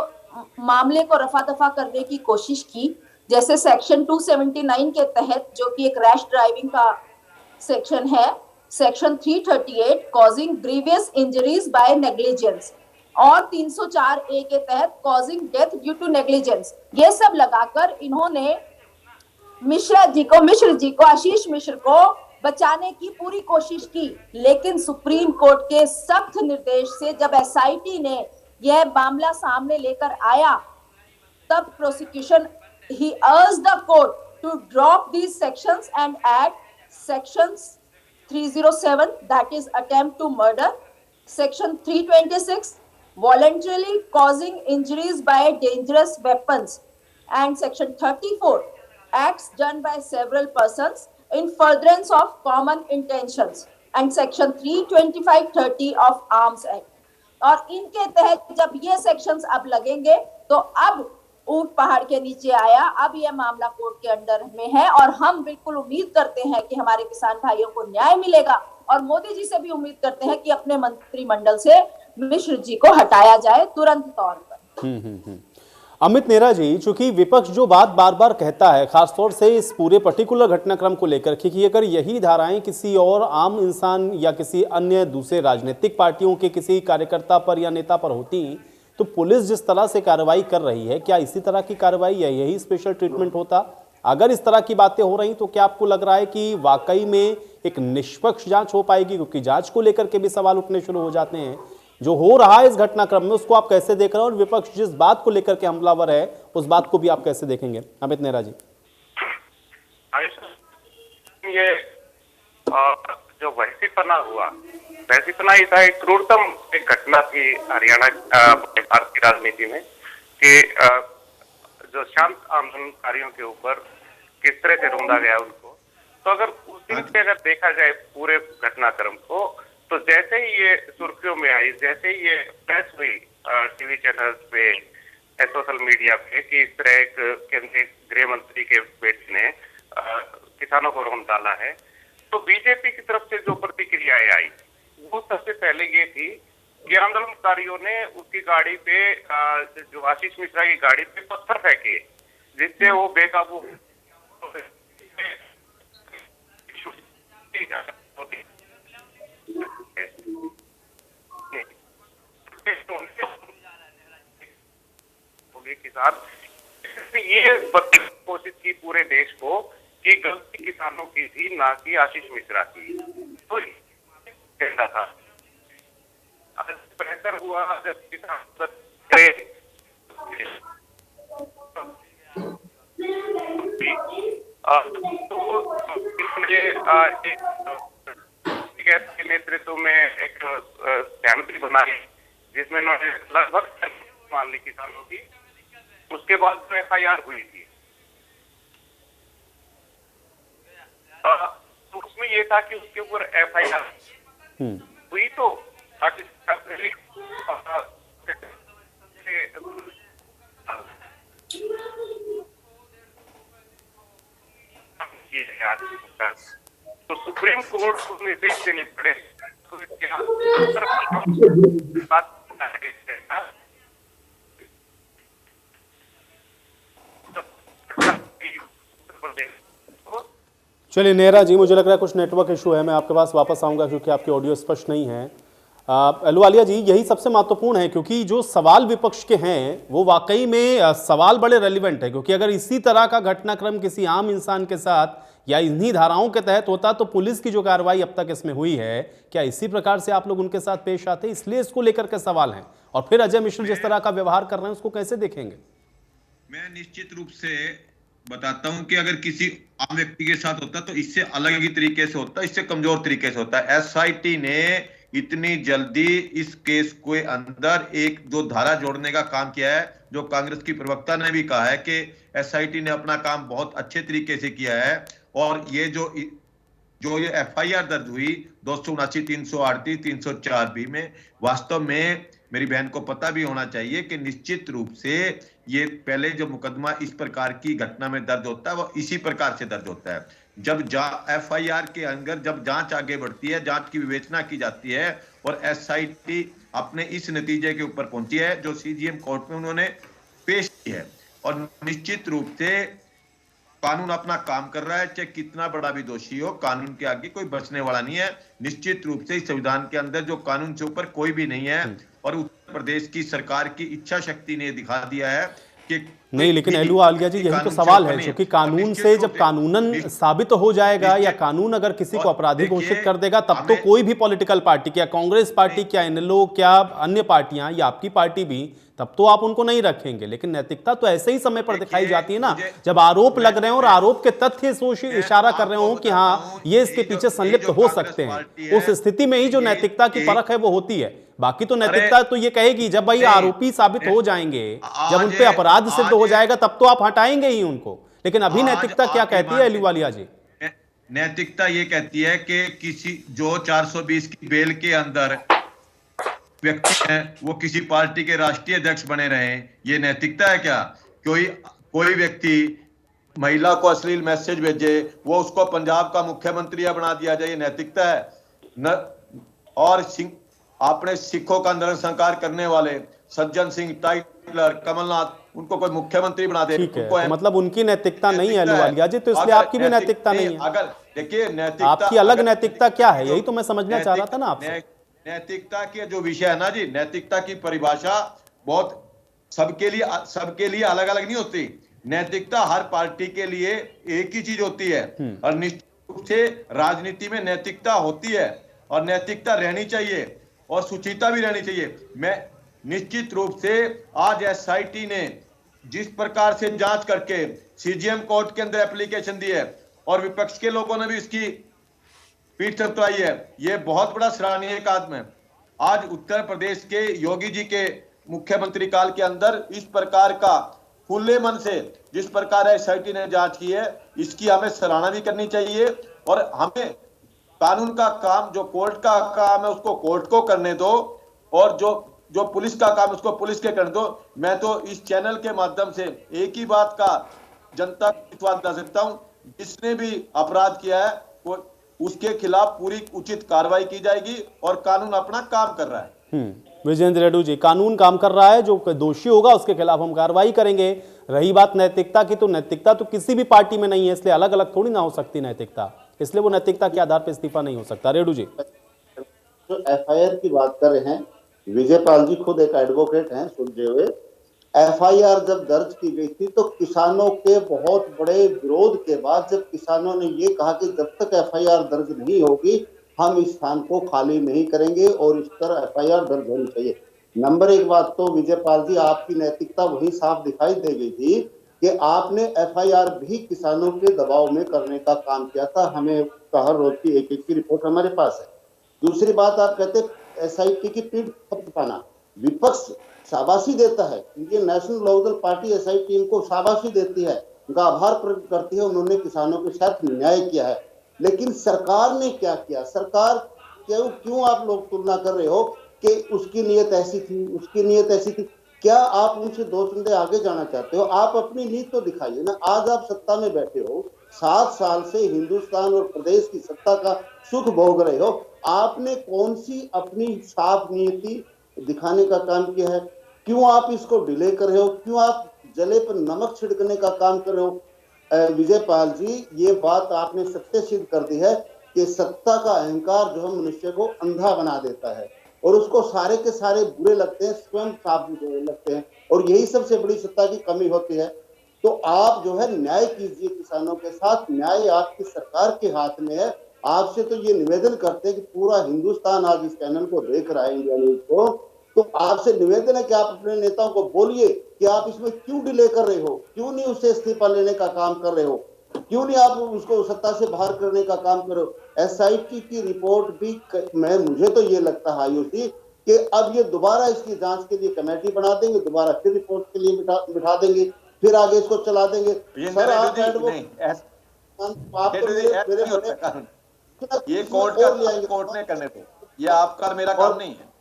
मामले को रफा दफा करने की कोशिश की, जैसे सेक्शन 279 के तहत, जो कि एक रैश ड्राइविंग का सेक्शन है, section 338 causing grievous injuries by negligence और 304A के तहत causing death due to negligence, ये सब लगाकर इन्होंने मिश्र जी को आशीष मिश्र को बचाने की पूरी कोशिश की। लेकिन सुप्रीम कोर्ट के सख्त निर्देश से जब एसआईटी ने यह मामला सामने लेकर आया, तब prosecution he urged the court to drop these sections and add sections 307, that is attempt to murder, section 326 voluntarily causing injuries by dangerous weapons, and section 34 acts done by several persons in furtherance of common intentions, and section 325-30 of Arms Act. और इनके तहत जब ये सेक्शंस अब लगेंगे तो अब ऊंट पहाड़ के नीचे आया, अब यह मामला कोर्ट के अंडर में है और हम बिल्कुल उम्मीद करते हैं कि हमारे किसान भाइयों को न्याय मिलेगा और मोदी जी से भी उम्मीद करते हैं कि अपने मंत्रिमंडल से मिश्र जी को हटाया जाए तुरंत तौर पर। अमित नेहरा जी, चूंकि विपक्ष जो बात बार बार कहता है, खासतौर से इस पूरे पर्टिकुलर घटनाक्रम को लेकर कि अगर यही धाराएं किसी और आम इंसान या किसी अन्य दूसरे राजनीतिक पार्टियों के किसी कार्यकर्ता पर या नेता पर होती, तो पुलिस जिस तरह से कार्रवाई कर रही है, क्या इसी तरह की कार्रवाई या यही स्पेशल ट्रीटमेंट होता? अगर इस तरह की बातें हो रही तो क्या आपको लग रहा है कि वाकई में एक निष्पक्ष जांच हो पाएगी? क्योंकि जांच को लेकर के भी सवाल उठने शुरू हो जाते हैं। जो हो रहा है इस घटनाक्रम में, उसको आप कैसे देख रहे हैं और विपक्ष जिस बात को लेकर के हमलावर है, उस बात को भी आप कैसे देखेंगे? अमित नेहरा जी। ये जो वैसीपना हुआ, वैसीपना ऐसा एक क्रूरतम एक घटना थी हरियाणा भारतीय राजनीति में कि जो शांत आंदोलनकारियों के ऊपर किस तरह से रोंदा गया उनको। तो अगर उस दिन पे अगर देखा जाए पूरे घटनाक्रम को, तो जैसे ही ये सुर्खियों में आई, जैसे ही ये प्रेस हुई टीवी चैनल्स पे, सोशल मीडिया पे कि इस तरह एक केंद्रीय गृह मंत्री के बेटे ने किसानों को रोन डाला है, तो बीजेपी की तरफ से जो प्रतिक्रियाएं आई वो सबसे पहले ये थी कि आंदोलनकारियों ने उसकी गाड़ी पे, जो आशीष मिश्रा की गाड़ी पे पत्थर फेंके, जिससे वो बेकाबू किसान ये कोशिश की पूरे देश को कि गलती किसानों की थी, ना कि आशीष मिश्रा की। तो कहना था बेहतर हुआ जब किसान के नेतृत्व में एक सहमति बनाई जिसमें उन्होंने लगभग मान ली किसानों की। उसके बाद जो FIR हुई थी, तो उसमें ये था कि उसके ऊपर FIR हुई तो तो सुप्रीम कोर्ट को निर्देश देने पड़े तो क्या बात चलिए नेहरा जी, मुझे लग रहा है कुछ नेटवर्क इशू है, मैं आपके पास वापस आऊंगा क्योंकि आपकी ऑडियो स्पष्ट नहीं है। अहलुवालिया जी, यही सबसे महत्वपूर्ण है क्योंकि जो सवाल विपक्ष के हैं वो वाकई में सवाल बड़े रेलिवेंट है, क्योंकि अगर इसी तरह का घटनाक्रम किसी आम इंसान के साथ या इन्हीं धाराओं के तहत होता तो पुलिस की जो कार्रवाई अब तक इसमें हुई है, क्या इसी प्रकार से आप लोग उनके साथ पेश आते? इसलिए इसको लेकर के सवाल हैं। और फिर अजय मिश्र जिस तरह का व्यवहार कर रहे हैं उसको कैसे देखेंगे? मैं निश्चित रूप से बताता हूं कि अगर किसी आम व्यक्ति के साथ होता तो इससे अलग ही तरीके से होता, इससे कमजोर तरीके से होता। एसआईटी ने इतनी जल्दी इस केस के अंदर एक दो धारा जोड़ने का काम किया है, जो कांग्रेस की प्रवक्ता ने भी कहा है कि एसआईटी ने अपना काम बहुत अच्छे तरीके से किया है। और ये जो ये FIR दर्ज हुई 279, 338, 304B में, वास्तव में मेरी बहन को पता भी होना चाहिए कि निश्चित रूप से ये पहले जो मुकदमा इस प्रकार की घटना में दर्ज होता है वो इसी प्रकार से दर्ज होता है। जब FIR के अंदर जब जांच आगे बढ़ती है, जांच की विवेचना की जाती है और SIT अपने इस नतीजे के ऊपर पहुंची है जो CGM कोर्ट में उन्होंने पेश की है। और निश्चित रूप से कानून अपना काम कर रहा है, चाहे कितना बड़ा भी दोषी हो, कानून के आगे कोई बचने वाला नहीं है। निश्चित रूप से इस संविधान के अंदर जो कानून से ऊपर कोई भी नहीं है, और उत्तर प्रदेश की सरकार की इच्छा शक्ति ने दिखा दिया है कि नहीं। लेकिन अहलूवालिया जी, यही तो सवाल है, क्योंकि कानून से जब कानूनन साबित हो जाएगा या कानून अगर किसी को अपराधी घोषित कर देगा, तब तो कोई भी पॉलिटिकल पार्टी, क्या कांग्रेस पार्टी, क्या इनेलो, क्या अन्य पार्टियां या आपकी पार्टी भी, तब तो आप उनको नहीं रखेंगे। लेकिन नैतिकता तो ऐसे ही समय पर दिखाई जाती है ना, जब आरोप लग रहे हैं और आरोप के तथ्य इशारा कर रहे हो कि हाँ ये इसके पीछे संलिप्त हो सकते हैं, उस स्थिति में ही जो नैतिकता की परख है वो होती है। बाकी तो नैतिकता तो ये कहेगी जब भाई आरोपी साबित हो जाएंगे, जब उन पे अपराध सिद्ध हो जाएगा, तब तो आप हटाएंगे ही उनको। लेकिन अभी नैतिकता क्या कहती है अहलूवालिया जी? नैतिकता ये कहती है कि किसी जो 420 की बेल के अंदर व्यक्ति हैं वो किसी पार्टी के राष्ट्रीय अध्यक्ष बने रहे, ये नैतिकता है क्या? कोई व्यक्ति महिला को अश्लील मैसेज भेजे, वो उसको पंजाब का मुख्यमंत्री बना दिया जाए, ये नैतिकता है न? और आपने सिखों का नरसंहार करने वाले सज्जन सिंह, टाइटलर, कमलनाथ, उनको कोई मुख्यमंत्री बना दे, उनको तो मतलब उनकी नैतिकता नहीं है अहलूवालिया जी, तो इसलिए आपकी भी नैतिकता नहीं है। अगर देखिए नैतिकता, आपकी अलग नैतिकता क्या है, यही तो मैं समझना चाह रहा था ना आपसे। नैतिकता के जो विषय है ना जी, नैतिकता की परिभाषा बहुत सबके लिए अलग अलग नहीं होती। नैतिकता हर पार्टी के लिए एक ही चीज होती है, और निश्चित रूप से राजनीति में नैतिकता होती है, और नैतिकता रहनी चाहिए, और सुचिता भी रहनी चाहिए। मैं निश्चित रूप से आज एसआईटी ने जिस प्रकार से जांच करके सीजीएम कोर्ट के अंदर एप्लीकेशन दी है, और विपक्ष के लोगों ने भी इसकी पीठ थपथपाई है, ये बहुत बड़ा सराहनीय कदम है। आज उत्तर प्रदेश के योगी जी के मुख्यमंत्री काल के अंदर इस प्रकार का खुले मन से जिस प्रकार एसआईटी ने जांच की है, इसकी हमें सराहना भी करनी चाहिए। और हमें कानून का काम, जो कोर्ट का काम है उसको कोर्ट को करने दो, और जो पुलिस का काम उसको पुलिस के करने दो। मैं तो इस चैनल के माध्यम से एक ही बात का जनता को विश्वास दिला सकता हूं, जिसने भी अपराध किया है वो उसके खिलाफ पूरी उचित कार्रवाई की जाएगी, और कानून अपना काम कर रहा है। विजेंद्र रेड्डी जी, कानून काम कर रहा है, जो दोषी होगा उसके खिलाफ हम कार्रवाई करेंगे। रही बात नैतिकता की, तो नैतिकता तो किसी भी पार्टी में नहीं है, इसलिए अलग अलग थोड़ी ना हो सकती नैतिकता, इसलिए वो नैतिकता के आधार पर इस्तीफा नहीं हो सकता। रेड्डी जी, जो एफआईआर की बात कर रहे हैं, विजयपाल जी खुद एक एडवोकेट हैं सुलझे हुए। एफआईआर जब दर्ज की गई थी तो किसानों के बहुत बड़े विरोध के बाद जब किसानों ने ये कहा कि जब तक एफआईआर दर्ज नहीं होगी हम इस स्थान को खाली नहीं करेंगे, और इस तरह एफआईआर दर्ज होनी चाहिए। नंबर एक बात तो विजयपाल जी, आपकी नैतिकता वही साफ दिखाई दे गई थी कि आपने एफआईआर भी किसानों के दबाव में करने का काम किया था। हमें हर रोज की एक की रिपोर्ट हमारे पास है। दूसरी बात, आप कहते एसआईटी की पीठ थपथपाना, विपक्ष शाबाशी देता है, Indian National Lok Dal party SIT को शाबाशी देती है, उनका आभार प्रकट करती है, उन्होंने किसानों के साथ न्याय किया है। लेकिन सरकार ने क्या किया? सरकार क्यों आप लोग तुलना कर रहे हो कि उसकी नीयत ऐसी थी, उसकी नीयत ऐसी थी? क्या आप उनसे 2 चंदे आगे जाना चाहते हो? आप अपनी नीयत तो दिखाइए ना। आज आप सत्ता में बैठे हो, 7 साल से हिंदुस्तान और प्रदेश की सत्ता का सुख भोग रहे हो, आपने कौन सी अपनी साफ नीयति दिखाने का काम किया है? क्यों आप इसको डिले कर रहे हो? क्यों आप जले पर नमक छिड़कने का काम कर रहे हो? विजयपाल जी, ये बात आपने सत्य सिद्ध कर दी है कि सत्ता का अहंकार जो है मनुष्य को अंधा बना देता है, और उसको सारे के सारे बुरे लगते हैं, स्वयं साफ लगते हैं, और यही सबसे बड़ी सत्ता की कमी होती है। तो आप जो है न्याय कीजिए किसानों के साथ, न्याय आपकी सरकार के हाथ में है। आपसे तो ये निवेदन करते हैं कि पूरा हिंदुस्तान आज इस चैनल को देख रहा है, इंडिया न्यूज को, तो आपसे निवेदन है कि आप अपने नेताओं को बोलिए कि आप इसमें क्यों डिले कर रहे हो, क्यों नहीं उससे इस्तीफा लेने का काम कर रहे हो, क्यों नहीं आप उसको सत्ता से बाहर करने का काम कर रहे हो। एसआईटी की रिपोर्ट भी मुझे तो ये लगता है आयुषी कि अब ये दोबारा इसकी जांच के लिए कमेटी बना देंगे, दोबारा फिर रिपोर्ट के लिए बिठा देंगे, फिर आगे इसको चला देंगे। सर आप ये कोर्ट ने करने थे, ये आपका मेरा काम नहीं है।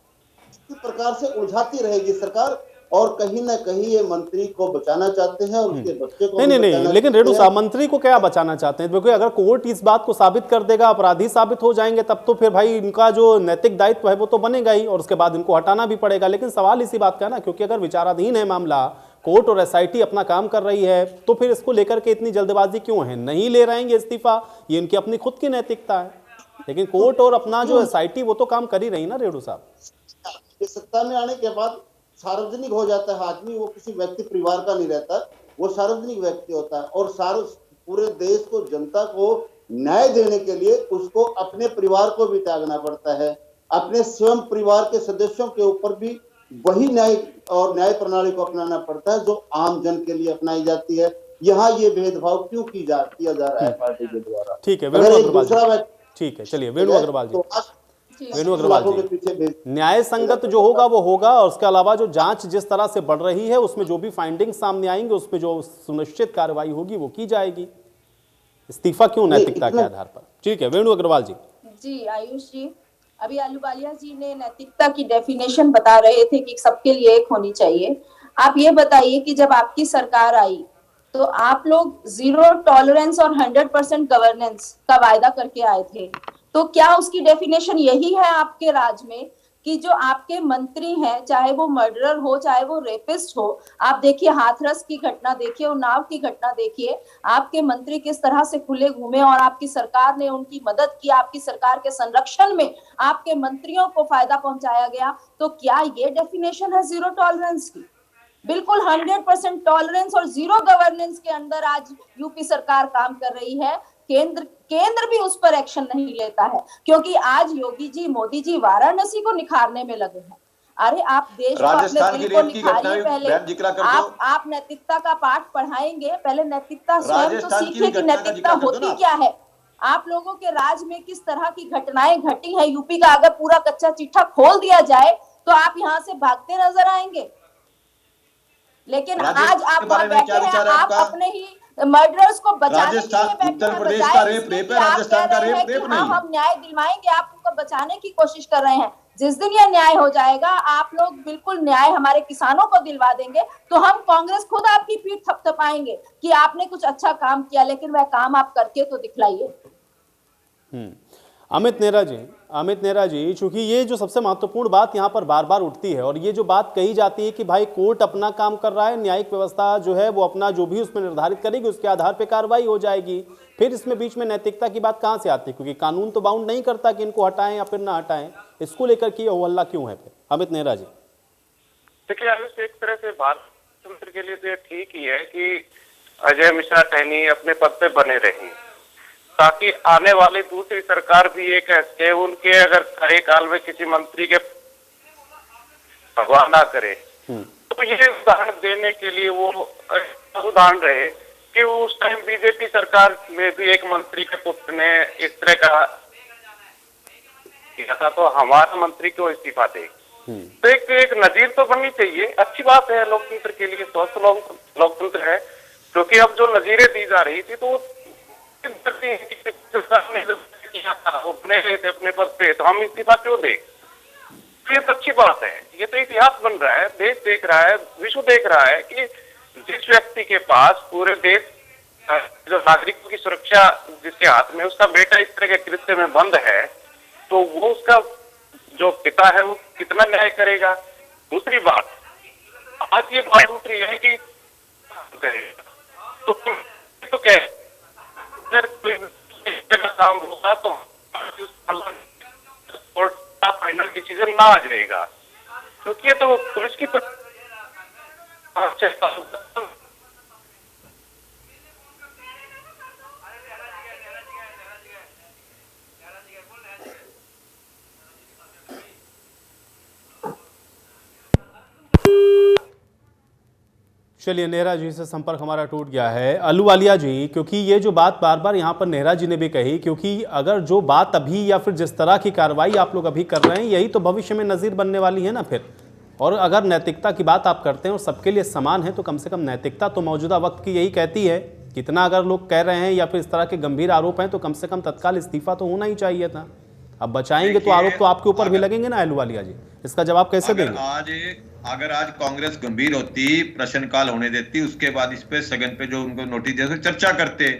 इस प्रकार से उलझाती रहेगी सरकार, और कहीं ना कहीं ये मंत्री को बचाना चाहते हैं और उसके बच्चे को नहीं, लेकिन रेड्डी साहब मंत्री को क्या बचाना चाहते हैं? क्योंकि अगर कोर्ट इस बात को साबित कर देगा, अपराधी साबित हो जाएंगे, तब तो फिर भाई इनका जो नैतिक दायित्व है वो तो बनेगा ही, और उसके बाद इनको हटाना भी पड़ेगा। लेकिन सवाल इसी बात का ना, क्योंकि अगर विचाराधीन है मामला, कोर्ट और एसआईटी अपना काम कर रही है, तो फिर इसको लेकर के इतनी जल्दबाजी क्यों है? नहीं ले रहेंगे इस्तीफा, ये इनकी अपनी खुद की नैतिकता है, लेकिन कोर्ट और अपना जो एसआईटी वो तो काम कर ही रही ना रेणु साहब। सत्ता में आने के बाद सार्वजनिक हो जाता है आदमी, वो किसी व्यक्ति परिवार का नहीं रहता, वो सार्वजनिक व्यक्ति होता है और पूरे देश को, जनता को न्याय देने के लिए उसको अपने परिवार को भी त्यागना पड़ता है, अपने स्वयं परिवार के सदस्यों के ऊपर भी वही न्याय और न्याय प्रणाली को अपनाना पड़ता है जो आम जन के लिए अपनाई जाती है। यहाँ ये भेदभाव क्यों किया जा रहा है पार्टी के द्वारा? ठीक है वेणु अग्रवाल, ठीक है चलिए वेणु अग्रवाल जी, वेणु अग्रवाल जी, न्याय संगत जो होगा वो होगा, और उसके अलावा जो जांच जिस तरह से बढ़ रही है उसमें जो भी फाइंडिंग सामने आएंगे उस पर जो सुनिश्चित कार्रवाई होगी वो की जाएगी। इस्तीफा क्यों नैतिकता के आधार पर? ठीक है वेणु अग्रवाल जी। जी आयुष जी, अभी अहलुवालिया जी ने नैतिकता की डेफिनेशन बता रहे थे कि सबके लिए एक होनी चाहिए। आप ये बताइए कि जब आपकी सरकार आई तो आप लोग 0 टॉलरेंस और 100% गवर्नेंस का वायदा करके आए थे, तो क्या उसकी डेफिनेशन यही है आपके राज में कि जो आपके मंत्री हैं, चाहे वो मर्डरर हो चाहे वो रेपिस्ट हो, आप देखिए हाथरस की घटना देखिए, उन्नाव की घटना देखिए, आपके मंत्री किस तरह से खुले घूमे और आपकी सरकार ने उनकी मदद की, आपकी सरकार के संरक्षण में आपके मंत्रियों को फायदा पहुंचाया गया। तो क्या ये डेफिनेशन है 0 टॉलरेंस की? बिल्कुल 100% टॉलरेंस और 0 गवर्नेंस के अंदर आज यूपी सरकार काम कर रही है। केंद्र भी उस पर एक्शन नहीं लेता है, क्योंकि आज योगी जी, मोदी जी वाराणसी को निखारने में लगे हैं। अरे आप देश को अपने दिल को निखारिए, पहले आप नैतिकता का पाठ पढ़ाएंगे, पहले नैतिकता स्वयं तो सीखिए कि नैतिकता होती क्या है। आप लोगों के राज में किस तरह की घटनाएं घटी है, यूपी का अगर पूरा कच्चा चिट्ठा खोल दिया जाए तो आप यहाँ से भागते नजर आएंगे। लेकिन आज आप वहां बैठे हैं, आप अपने ही मर्डरर्स को बचाने के लिए बैठे हैं, बजाय हम न्याय दिलवाएंगे, आप उनको बचाने की कोशिश कर रहे हैं। जिस दिन यह न्याय हो जाएगा, आप लोग बिल्कुल न्याय हमारे किसानों को दिलवा देंगे, तो हम कांग्रेस खुद आपकी पीठ थपथपाएंगे कि आपने कुछ अच्छा काम किया, लेकिन वह काम आप करके तो दिखलाइए। अमित नेहरा जी, चूंकि ये जो सबसे महत्वपूर्ण बात यहाँ पर बार बार उठती है और ये जो बात कही जाती है कि भाई कोर्ट अपना काम कर रहा है, न्यायिक व्यवस्था जो है वो अपना जो भी उसमें निर्धारित करेगी उसके आधार पे कार्रवाई हो जाएगी, फिर इसमें बीच में नैतिकता की बात कहाँ से आती है? क्योंकि कानून तो बाउंड नहीं करता कि इनको हटाएं या फिर ना हटाएं, इसको लेकर के हो हल्ला क्यों है फिर? अमित नेहरा जी, देखिए एक तरह से भारत के लिए तो ठीक ही है कि अजय मिश्रा टहनी अपने पद पे बने रहे, ताकि आने वाली दूसरी सरकार भी ये कह सके उनके अगर कार्यकाल में किसी मंत्री के भगवान ना करे, तो ये उदाहरण देने के लिए वो उदाहरण रहे कि उस टाइम बीजेपी सरकार में भी एक मंत्री के पुत्र ने इस तरह का किया था, तो हमारा मंत्री क्यों इस्तीफा दे? तो एक नजीर तो बननी चाहिए। अच्छी बात है लोकतंत्र के लिए, स्वस्थ लोकतंत्र है, क्योंकि अब जो नजीरें दी जा रही थी तो अपने पद पे, तो हम इस्तीफा क्यों दें? ये तो अच्छी बात है, ये तो इतिहास बन रहा है, देश देख रहा है, विश्व देख रहा है कि जिस व्यक्ति के पास पूरे देश जो नागरिकों की सुरक्षा जिसके हाथ में, उसका बेटा इस तरह के कृत्य में बंद है, तो वो उसका जो पिता है वो कितना न्याय करेगा? दूसरी बात, आज ये बात उठ रही है कि तो क्या अगर कोई काम होगा तो कोर्ट का फाइनल डिसीजन ना आ जाएगा, क्योंकि ये तो पुलिस की चलिए नेहरा जी से संपर्क हमारा टूट गया है। अहलुवालिया जी, क्योंकि ये जो बात बार बार यहाँ पर नेहरा जी ने भी कही, क्योंकि अगर जो बात अभी या फिर जिस तरह की कार्रवाई आप लोग अभी कर रहे हैं यही तो भविष्य में नज़ीर बनने वाली है ना फिर। और अगर नैतिकता की बात आप करते हैं और सबके लिए समान है, तो कम से कम नैतिकता तो मौजूदा वक्त की यही कहती है। कितना अगर लोग कह रहे हैं या फिर इस तरह के गंभीर आरोप हैं तो कम से कम तत्काल इस्तीफा तो होना ही चाहिए था। अब बचाएंगे तो आरोप तो आपके ऊपर भी लगेंगे ना अहलुवालिया जी, इसका जवाब कैसे देंगे? अगर आज कांग्रेस गंभीर होती, प्रश्नकाल होने देती, उसके बाद इस पे सदन पे जो उनको नोटिस दे चर्चा करते,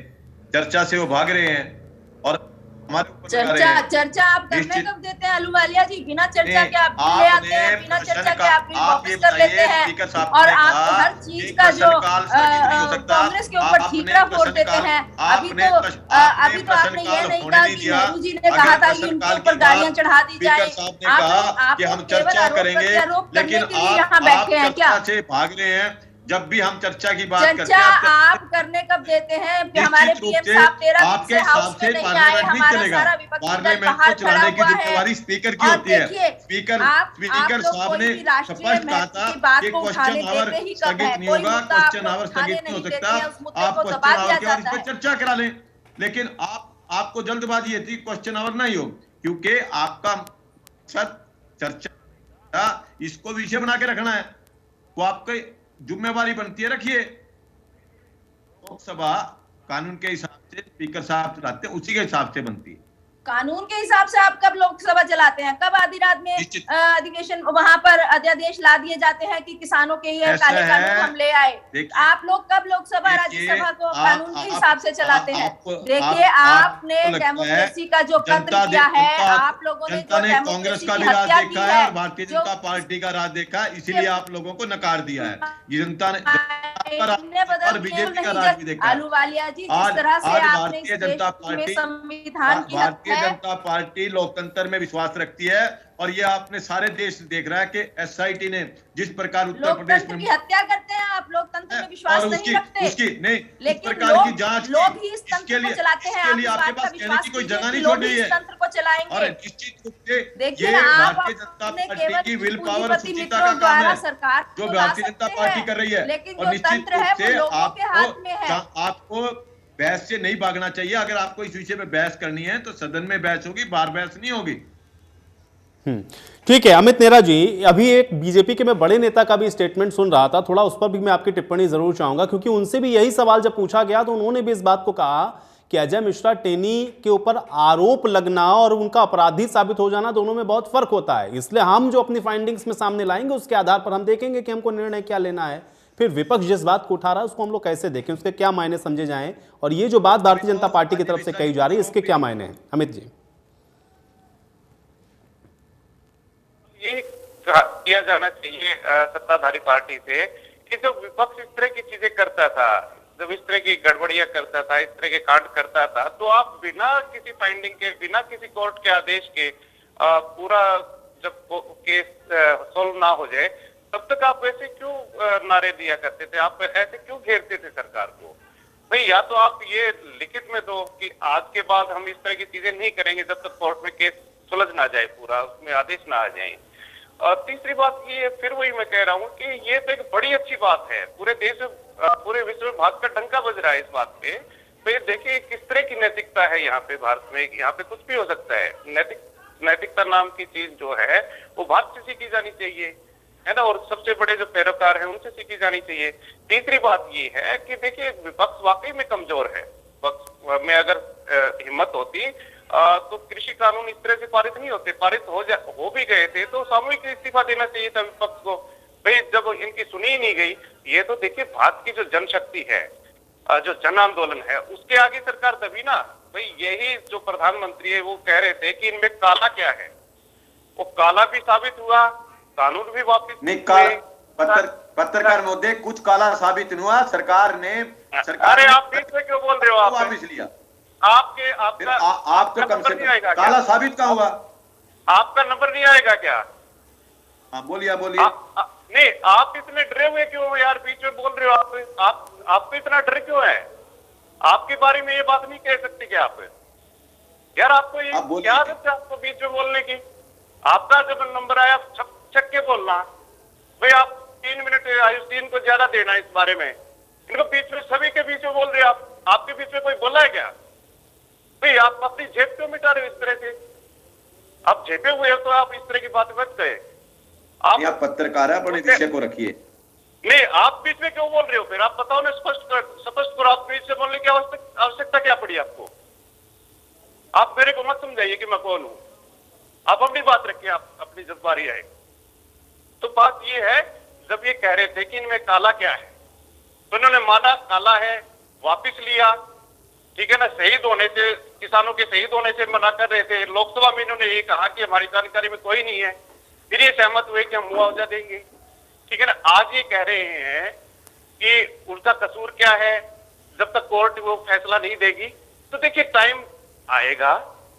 चर्चा से वो भाग रहे हैं। और हमारे ऊपर लगा रहे चर्चा हैं। चर्चा आप करने निश्चित- कब देते हैं अहलूवालिया जी? बिना चर्चा के आप बिल ले आते हैं, बिना चर्चा के आप बिल आप ये वापस कर लेते बताइए, हैं, स्पीकर साहब और ने आप कहा हर चीज कि का जो प्रश्नकाल स्थगित नहीं हो सकता। कांग्रेस के ऊपर आपने ठीकरा फोड़ते प्रश्नकाल- हैं। अभी आपने तो प्रश्न- अभी तो आपने ये प्रश्नकाल नहीं होने कहा नहीं कि दिया। नेहरू जी ने अगर कहा था कि प्रश्नकाल इनके ऊपर के गाड़ियां बाद चढ़ा दी जाए। स्पीकर साहब ने कहा कि हम चर्चा करेंगे, लेकिन के लिए यहाँ बैठे हैं क्या? चर्चा से भाग रहे हैं। जब भी हम चर्चा की बात करते चर्चा हैं आप करने कब देते हैं? हमारे पीएम साहब 13 दिन आपके से हाउस हिसाब में से नहीं आए, पार्लियामेंट नहीं हमारा चलेगा। सारा विपक्षी दल पार्लियामेंट को बाहर खड़ा चलाने की हुआ है। जिम्मेवारी स्पीकर की और होती है। देखिए, स्पीकर आप लोग साहब कोई ने भी राष्ट्रीय स्पष्ट कहा महत्व था की बात कि को उठाने क्वेश्चन आवर देते ही कब स्थगित है? नहीं कोई होगा, मुद्दा क्वेश्चन आप आवर लोग उठाने स्थगित नहीं हो नहीं सकता। देते हैं, उस मुद्दे आप को क्वेश्चन दबा आवर दिया के बाद इस जाता पर है। चर्चा करा लें, लेकिन आपको जल्दबाजी है थी क्वेश्चन आवर नहीं हो, क्योंकि आपका चर्चा इसको विषय बना के रखना है, तो आपकी जिम्मेवारी बनती है, रखिए। लोकसभा कानून के हिसाब से स्पीकर साहब चलाते हैं, उसी के हिसाब से बनती है। कानून के हिसाब से आप कब लोकसभा चलाते हैं? कब आधी रात में अधिवेशन वहां पर अध्यादेश ला दिए जाते हैं कि किसानों के ये काले कानून हम ले आए? आप लोग कब लोकसभा राज्यसभा को कानून के हिसाब से चलाते हैं? देखिए, आपने डेमोक्रेसी का जो कत्ल किया है, आप लोगों ने जो कांग्रेस डेमोक्रेसी का की भी राज हत्या की देखा है है, और भारतीय जनता पार्टी का राज देखा है, इसीलिए आप लोगों को नकार दिया है। ये जनता ने और बीजेपी का राज भी देखा है। अहलूवालिया जी, जिस तरह से आपने भारतीय जनता पार्टी संविधान की भारतीय जनता पार्टी लोकतंत्र में विश्वास रखती है, और ये आपने सारे देश देख रहा है कि एसआईटी ने जिस प्रकार उत्तर प्रदेश लोकतंत्र में की हत्या करते हैं आप, लोकतंत्र में विश्वास नहीं रखते। उसकी नहीं, लेकिन इस प्रकार की जांच लोग ही इस तंत्र को चलाते हैं। इसके लिए आपके पास कहने की कोई जगह नहीं छोड़ी है, तंत्र को चलाएंगे। और निश्चित रूप से देखिए, ये आप भारतीय जनता पार्टी की विल पावर और पूंजीपति सुचिता का मित्रों काम द्वारा है, सरकार जो को ला भारतीय जनता सकते पार्टी हैं, कर रही है। लेकिन और जो निश्चित तंत्र है रूप वो से लोगों के हाथ में है। आपको बहस से नहीं भागना चाहिए। अगर आपको इस विषय में बहस करनी है तो सदन में बहस होगी, बाहर बहस नहीं होगी। ठीक है अमित नेहरा जी, अभी एक बीजेपी के मैं बड़े नेता का भी स्टेटमेंट सुन रहा था, थोड़ा उस पर भी मैं आपकी टिप्पणी जरूर चाहूंगा, क्योंकि उनसे भी यही सवाल जब पूछा गया तो उन्होंने भी इस बात को कहा कि अजय मिश्रा टेनी के ऊपर आरोप लगना और उनका अपराधी साबित हो जाना, दोनों में बहुत फर्क होता है। इसलिए हम जो अपनी फाइंडिंग्स में सामने लाएंगे उसके आधार पर हम देखेंगे कि हमको निर्णय क्या लेना है। फिर विपक्ष जिस बात को उठा रहा है उसको हम लोग कैसे देखें, उसके क्या मायने समझे जाएं, और ये जो बात भारतीय जनता पार्टी की तरफ से कही जा रही है इसके क्या मायने हैं? अमित जी, ये किया जाना चाहिए सत्ताधारी पार्टी से कि जब विपक्ष इस तरह की चीजें करता था, जब इस तरह की गड़बड़ियां करता था, इस तरह के कांड करता था, तो आप बिना किसी फाइंडिंग के, बिना किसी कोर्ट के आदेश के पूरा जब केस सोल्व ना हो जाए तब तक आप ऐसे क्यों नारे दिया करते थे? आप ऐसे क्यों घेरते थे सरकार को? भाई, या तो आप ये लिखित में दो कि आज के बाद हम इस तरह की चीजें नहीं करेंगे जब तक कोर्ट में केस सुलझ ना जाए, पूरा उसमें आदेश ना आ जाए। और तीसरी बात ये, फिर वही मैं कह रहा हूँ कि ये तो एक बड़ी अच्छी बात है, पूरे देश में, पूरे विश्व में भारत का डंका बज रहा है इस बात पे। तो ये देखिए किस तरह की नैतिकता है यहाँ पे भारत में, यहाँ पे कुछ भी हो सकता है। नैतिकता नाम की चीज जो है वो भारत से सीखी जानी चाहिए, है ना, और सबसे बड़े जो पैरोकार हैं उनसे सीखी जानी चाहिए। तीसरी बात ये है कि देखिए विपक्ष वाकई में कमजोर है। विपक्ष में अगर हिम्मत होती तो कृषि कानून इस तरह से पारित नहीं होते, पारित हो भी गए थे तो सामूहिक इस्तीफा देना चाहिए था विपक्ष को। भाई, जब इनकी सुनी ही नहीं गई, ये तो देखिए भारत की जो जनशक्ति है, जो जन आंदोलन है, उसके आगे सरकार तभी ना। भाई, यही जो प्रधानमंत्री है वो कह रहे थे कि इनमें काला क्या है, वो काला भी साबित हुआ, कानून भी वापिस नहीं। पत्रकार महोदय, कुछ काला साबित नहीं हुआ, सरकार ने अरे आप बीच में क्यों बोल रहे हो? आप वापिस लिया। आपका कम से नहीं आएगा काला साबित कहाँ हुआ? आपका नंबर नहीं आएगा क्या? हाँ, बोलिए। नहीं, आप इतने डरे हुए क्यों हो यार? बीच में बोल रहे हो आपको इतना डर क्यों है? आपके बारे में ये बात नहीं कह सकते क्या आप? यार आपको ये क्या आदत है आपको बीच में बोलने की? आपका जब नंबर आया छक के बोलना। भाई, आप 3 मिनट आयुष्मान को ज्यादा देना इस बारे में। इनको बीच में, सभी के बीच में बोल रहे आप, आपके बीच में कोई बोला है क्या? भाई, आप अपनी जेब क्यों मिटा रहे हो इस तरह से? आप जेबे हुए हो तो आप इस तरह की बात मत कहे। आप पत्रकार है, अपने विषय को रखिए। नहीं, आप बीच में क्यों बोल रहे हो? फिर आप बताओ ना, स्पष्ट करो। आप बीच से बोलने की आवश्यकता क्या पड़ी आपको? आप मेरे को मत समझाइए कि मैं कौन हूं। आप अपनी बात रखिए, आप अपनी जब बारी आए। तो बात ये है, जब ये कह रहे थे कि इनमें काला क्या है, तो इन्होंने माना काला है, वापिस लिया, ठीक है ना, शहीद होने से, किसानों के शहीद होने से मना कर रहे थे। लोकसभा में इन्होंने ये कहा कि हमारी जानकारी में कोई नहीं है, फिर ये सहमत हुए कि हम मुआवजा देंगे। ठीक है ना, आज ये कह रहे हैं कि उनका कसूर क्या है, जब तक कोर्ट वो फैसला नहीं देगी। तो देखिए टाइम आएगा,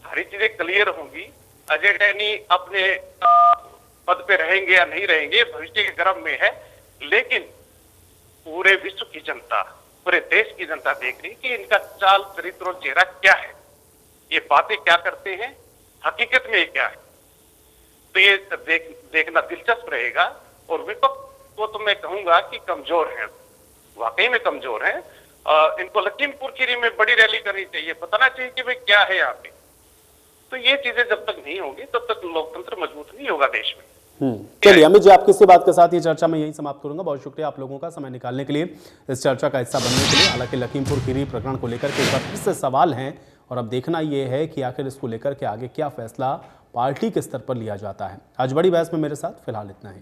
सारी चीजें क्लियर होंगी। अजय टैनी अपने पद पे रहेंगे या नहीं रहेंगे भविष्य के गर्भ में है, लेकिन पूरे विश्व की जनता, पूरे देश की जनता देख रही कि इनका चाल, चरित्र और चेहरा क्या है, ये बातें क्या करते हैं, हकीकत में ये क्या है। तो ये देखना दिलचस्प रहेगा। और विपक्ष को तो मैं कहूंगा कि कमजोर है, वाकई में कमजोर है। इनको लखीमपुर खीरी में बड़ी रैली करनी चाहिए, बताना चाहिए कि भाई क्या है यहाँ पे। तो ये चीजें जब तक नहीं होंगी तब तक लोकतंत्र मजबूत नहीं होगा देश में। चलिए अमित जी, आपकी इसी बात के साथ ये चर्चा मैं यही समाप्त करूंगा। बहुत शुक्रिया आप लोगों का समय निकालने के लिए, इस चर्चा का हिस्सा बनने के लिए। हालांकि लखीमपुर खीरी प्रकरण को लेकर के एक बार फिर से सवाल हैं और अब देखना ये है कि आखिर इसको लेकर के आगे क्या फैसला पार्टी के स्तर पर लिया जाता है। आज बड़ी बहस में मेरे साथ फिलहाल इतना ही।